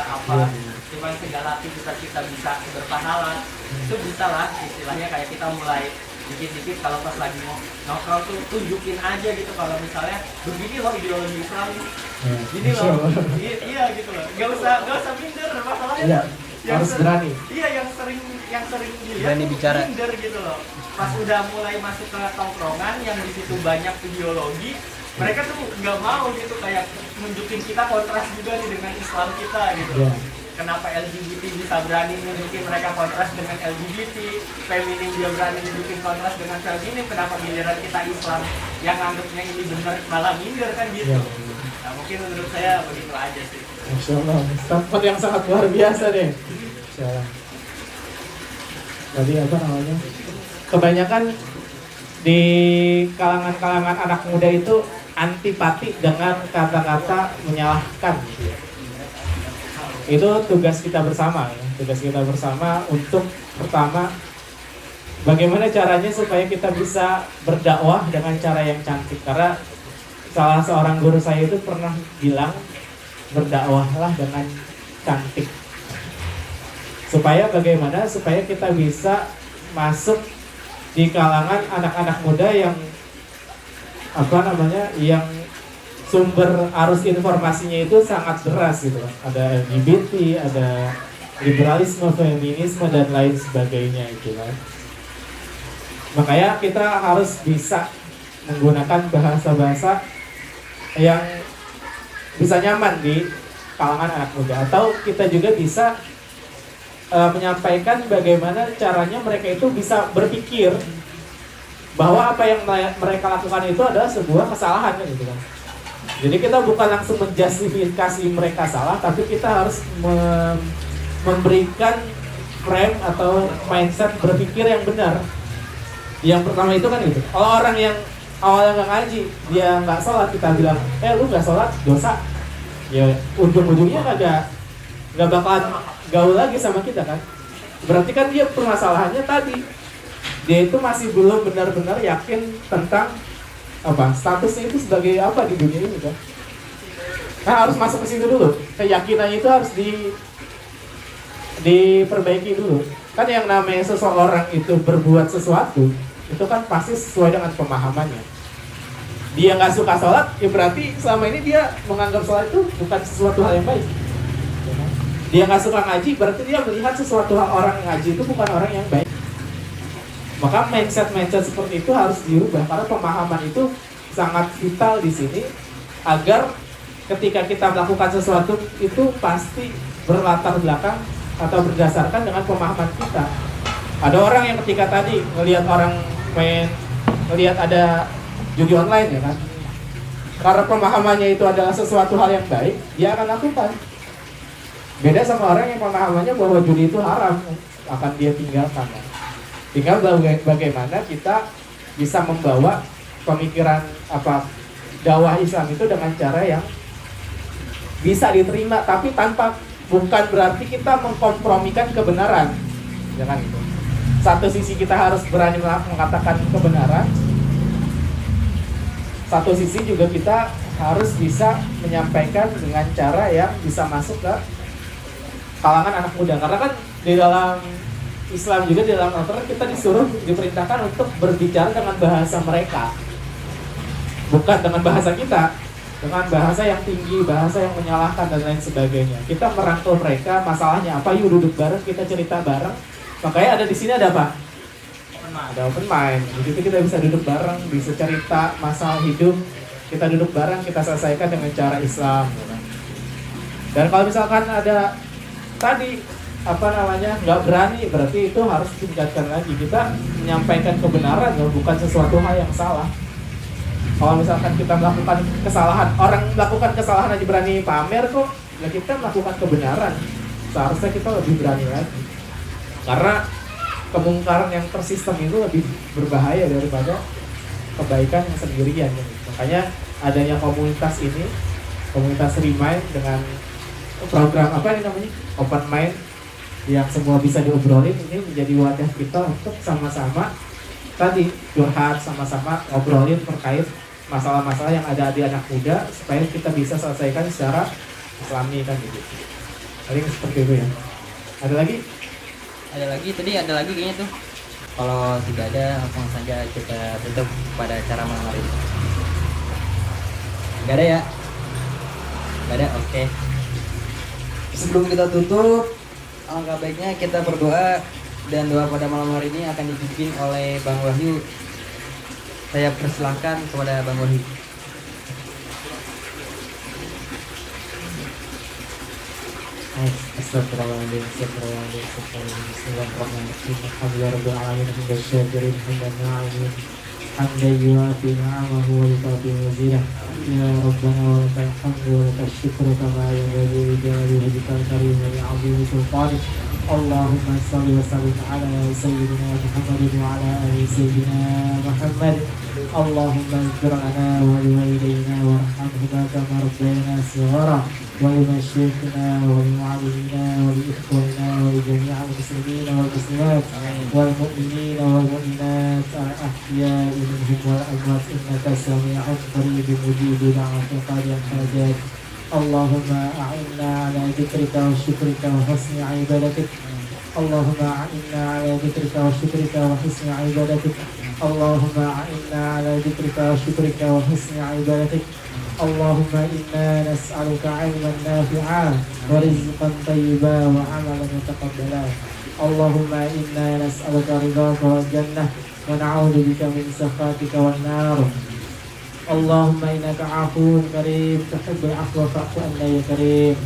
cuman segala aktivitas kita bisa berpahala. Itu bisa lah istilahnya kayak kita mulai dikit-dikit kalau pas lagi mau nongkrong tuh tunjukin aja gitu, kalau misalnya begini loh ideologi Islam, gini loh, iya gitu loh, gak usah minder masalahnya. Harus berani. Iya, yang sering dilihat berani bicara, minder gitu loh. Pas udah mulai masuk ke tongkrongan yang di situ banyak ideologi, mereka tuh nggak mau gitu, kayak nunjukin kita kontras juga nih dengan Islam kita gitu loh. Kenapa LGBT bisa berani nunjukin mereka kontras dengan LGBT, feminim dia berani nunjukin kontras dengan feminim, kenapa giliran kita Islam yang anggapnya ini benar malah minder kan gitu. Nah mungkin menurut saya begitu aja sih. Masya Allah, tempat yang sangat luar biasa deh. Masya Allah. Jadi apa namanya? Kebanyakan di kalangan anak muda itu antipati dengan kata-kata menyalahkan. Itu tugas kita bersama ya. Tugas kita bersama untuk pertama, bagaimana caranya supaya kita bisa berdakwah dengan cara yang cantik. Karena salah seorang guru saya itu pernah bilang, berdakwahlah dengan cantik. Supaya bagaimana? Supaya kita bisa masuk di kalangan anak-anak muda yang yang sumber arus informasinya itu sangat deras gitu. Ada LGBT, ada liberalisme, feminisme dan lain sebagainya itu kan. Makanya kita harus bisa menggunakan bahasa-bahasa yang bisa nyaman di kalangan anak muda, atau kita juga bisa menyampaikan bagaimana caranya mereka itu bisa berpikir bahwa apa yang mereka lakukan itu adalah sebuah kesalahan gitu kan. Jadi kita bukan langsung menjustifikasi mereka salah, tapi kita harus memberikan frame atau mindset berpikir yang benar. Yang pertama itu kan gitu. Kalau orang yang awalnya nggak ngaji, dia nggak sholat, kita bilang, lu nggak sholat dosa, ya ujung-ujungnya nggak bakalan gaul lagi sama kita kan. Berarti kan dia permasalahannya tadi, dia itu masih belum benar-benar yakin tentang apa statusnya itu sebagai apa di dunia ini kan. Nah harus masuk ke situ dulu, keyakinannya itu harus diperbaiki dulu. Kan yang namanya seseorang itu berbuat sesuatu, itu kan pasti sesuai dengan pemahamannya. Dia nggak suka sholat, ya berarti selama ini dia menganggap sholat itu bukan sesuatu hal yang baik. Dia nggak suka ngaji, berarti dia melihat sesuatu hal orang yang ngaji itu bukan orang yang baik. Maka mindset seperti itu harus diubah, karena pemahaman itu sangat vital di sini agar ketika kita melakukan sesuatu itu pasti berlatar belakang atau berdasarkan dengan pemahaman kita. Ada orang yang ketika tadi ngelihat orang ngelihat ada judi online ya kan, karena pemahamannya itu adalah sesuatu hal yang baik, dia akan lakukan. Beda sama orang yang pemahamannya bahwa judi itu haram, akan dia tinggalkan. Tinggal bagaimana kita bisa membawa pemikiran dakwah Islam itu dengan cara yang bisa diterima, tapi bukan berarti kita mengkompromikan kebenaran, jangan itu. Satu sisi kita harus berani mengatakan kebenaran, satu sisi juga kita harus bisa menyampaikan dengan cara yang bisa masuk ke kalangan anak muda. Karena kan di dalam Islam juga, di dalam Al-Quran kita diperintahkan untuk berbicara dengan bahasa mereka, bukan dengan bahasa kita, dengan bahasa yang tinggi, bahasa yang menyalahkan dan lain sebagainya. Kita merangkul mereka, masalahnya apa? Yuk duduk bareng, kita cerita bareng. Makanya ada di sini ada apa? Ada open mind. Jadi kita bisa duduk bareng, bisa cerita masalah hidup. Kita duduk bareng, kita selesaikan dengan cara Islam. Dan kalau misalkan ada tadi nggak berani, berarti itu harus ditingkatkan lagi. Kita menyampaikan kebenaran, bukan sesuatu hal yang salah. Kalau misalkan kita melakukan kesalahan, orang melakukan kesalahan aja berani pamer kok, ya kita melakukan kebenaran, seharusnya kita lebih berani lagi. Karena kemungkaran yang tersistem itu lebih berbahaya daripada kebaikan yang sendirian. Makanya adanya komunitas ini, komunitas Remind dengan program Open Mind, yang semua bisa diobrolin, ini menjadi wadah kita untuk sama-sama tadi curhat, sama-sama ngobrolin terkait masalah-masalah yang ada di anak muda supaya kita bisa selesaikan secara Islami kan gitu. Paling seperti itu ya. Ada lagi? Tadi ada lagi kayaknya tuh. Kalau tidak ada, langsung saja kita tutup pada acara malam hari ini. Gak ada ya? Gak ada, oke. Sebelum kita tutup, alangkah baiknya kita berdoa, dan doa pada malam hari ini akan dipimpin oleh Bang Wahyu. Saya persilahkan kepada Bang Wahyu. Astagfirullahaladzim, Bismillahirrahmanirrahim. Alhamdulillahirabbil alamin, hamdan hamdan na'imin, hamdan yuwafi ni'amahu wa yukafi mazidah. Ya Rabbana wa lakal hamdu wa lakal syukru kama yanbaghi li jalali wajhikal karim wa li'azimi sultanik. Allahumma salli wa sallim ala sayyidina Muhammadin wa ala ali sayyidina Muhammad. Allahumma ighfir lana wa liwalidayna warhamhuma kama rabbayana shighara. ولمشايخنا ولمعلمينا ولإخواننا ولجميع المسلمين والمسلمات والمؤمنين والمؤمنات الأحياء منهم والأموات إنك سميع قريب مجيب دعوة قاضي الحاجات. اللهم أعنا على ذكرك وشكرك وحسن عبادتك. اللهم أعنا على ذكرك وشكرك وحسن عبادتك. اللهم أعنا على ذكرك وشكرك وحسن عبادتك. اللهم إنا نسألك علما نافعا ورزقا طيبا وعملا متقبلا. اللهم إنا نسألك رضاك والجنة ونعوذ بك من سخطك والنار. اللهم إنك عفو كريم تحب العفو فاعف عنا يا كريم.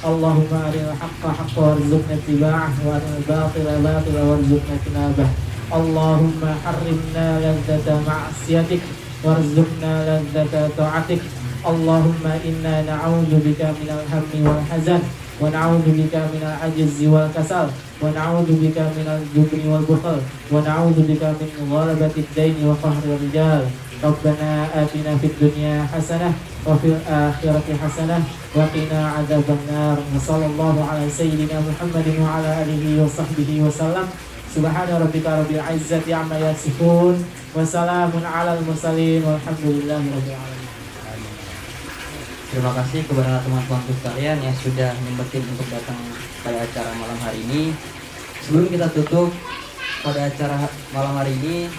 اللهم أرنا الحق حقا وارزقنا اتباعه وأرنا الباطل باطلا وارزقنا اجتنابه. اللهم حرمنا لذة معصيتك وارزقنا لذة طاعتك. اللهم إنا نعوذ بك من الهم والحزن ونعوذ بك من العجز والكسل ونعوذ بك من الجبن والبخل ونعوذ بك من غلبة الدين وقهر الرجال ربنا آتنا في الدنيا حسنة وفي الآخرة حسنة وقنا عذاب النار وصلى الله على سيدنا محمد وعلى آله وصحبه وسلم سبحان ربك رب العزة عما يصفون وسلام على المرسلين والحمد لله رب العالمين. Terima kasih kepada teman-temanku sekalian yang sudah nyempetin untuk datang pada acara malam hari ini. Sebelum kita tutup pada acara malam hari ini,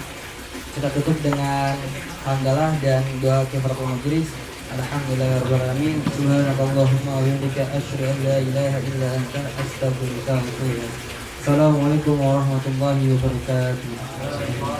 kita tutup dengan hamdalah dan doa kifaratul majelis. Alhamdulillahirabbil alamin. Subhanakallahumma wa bihamdika asyhadu an la ilaha illa anta astaghfiruka wa atubu ilaik. Assalamualaikum warahmatullahi wabarakatuh.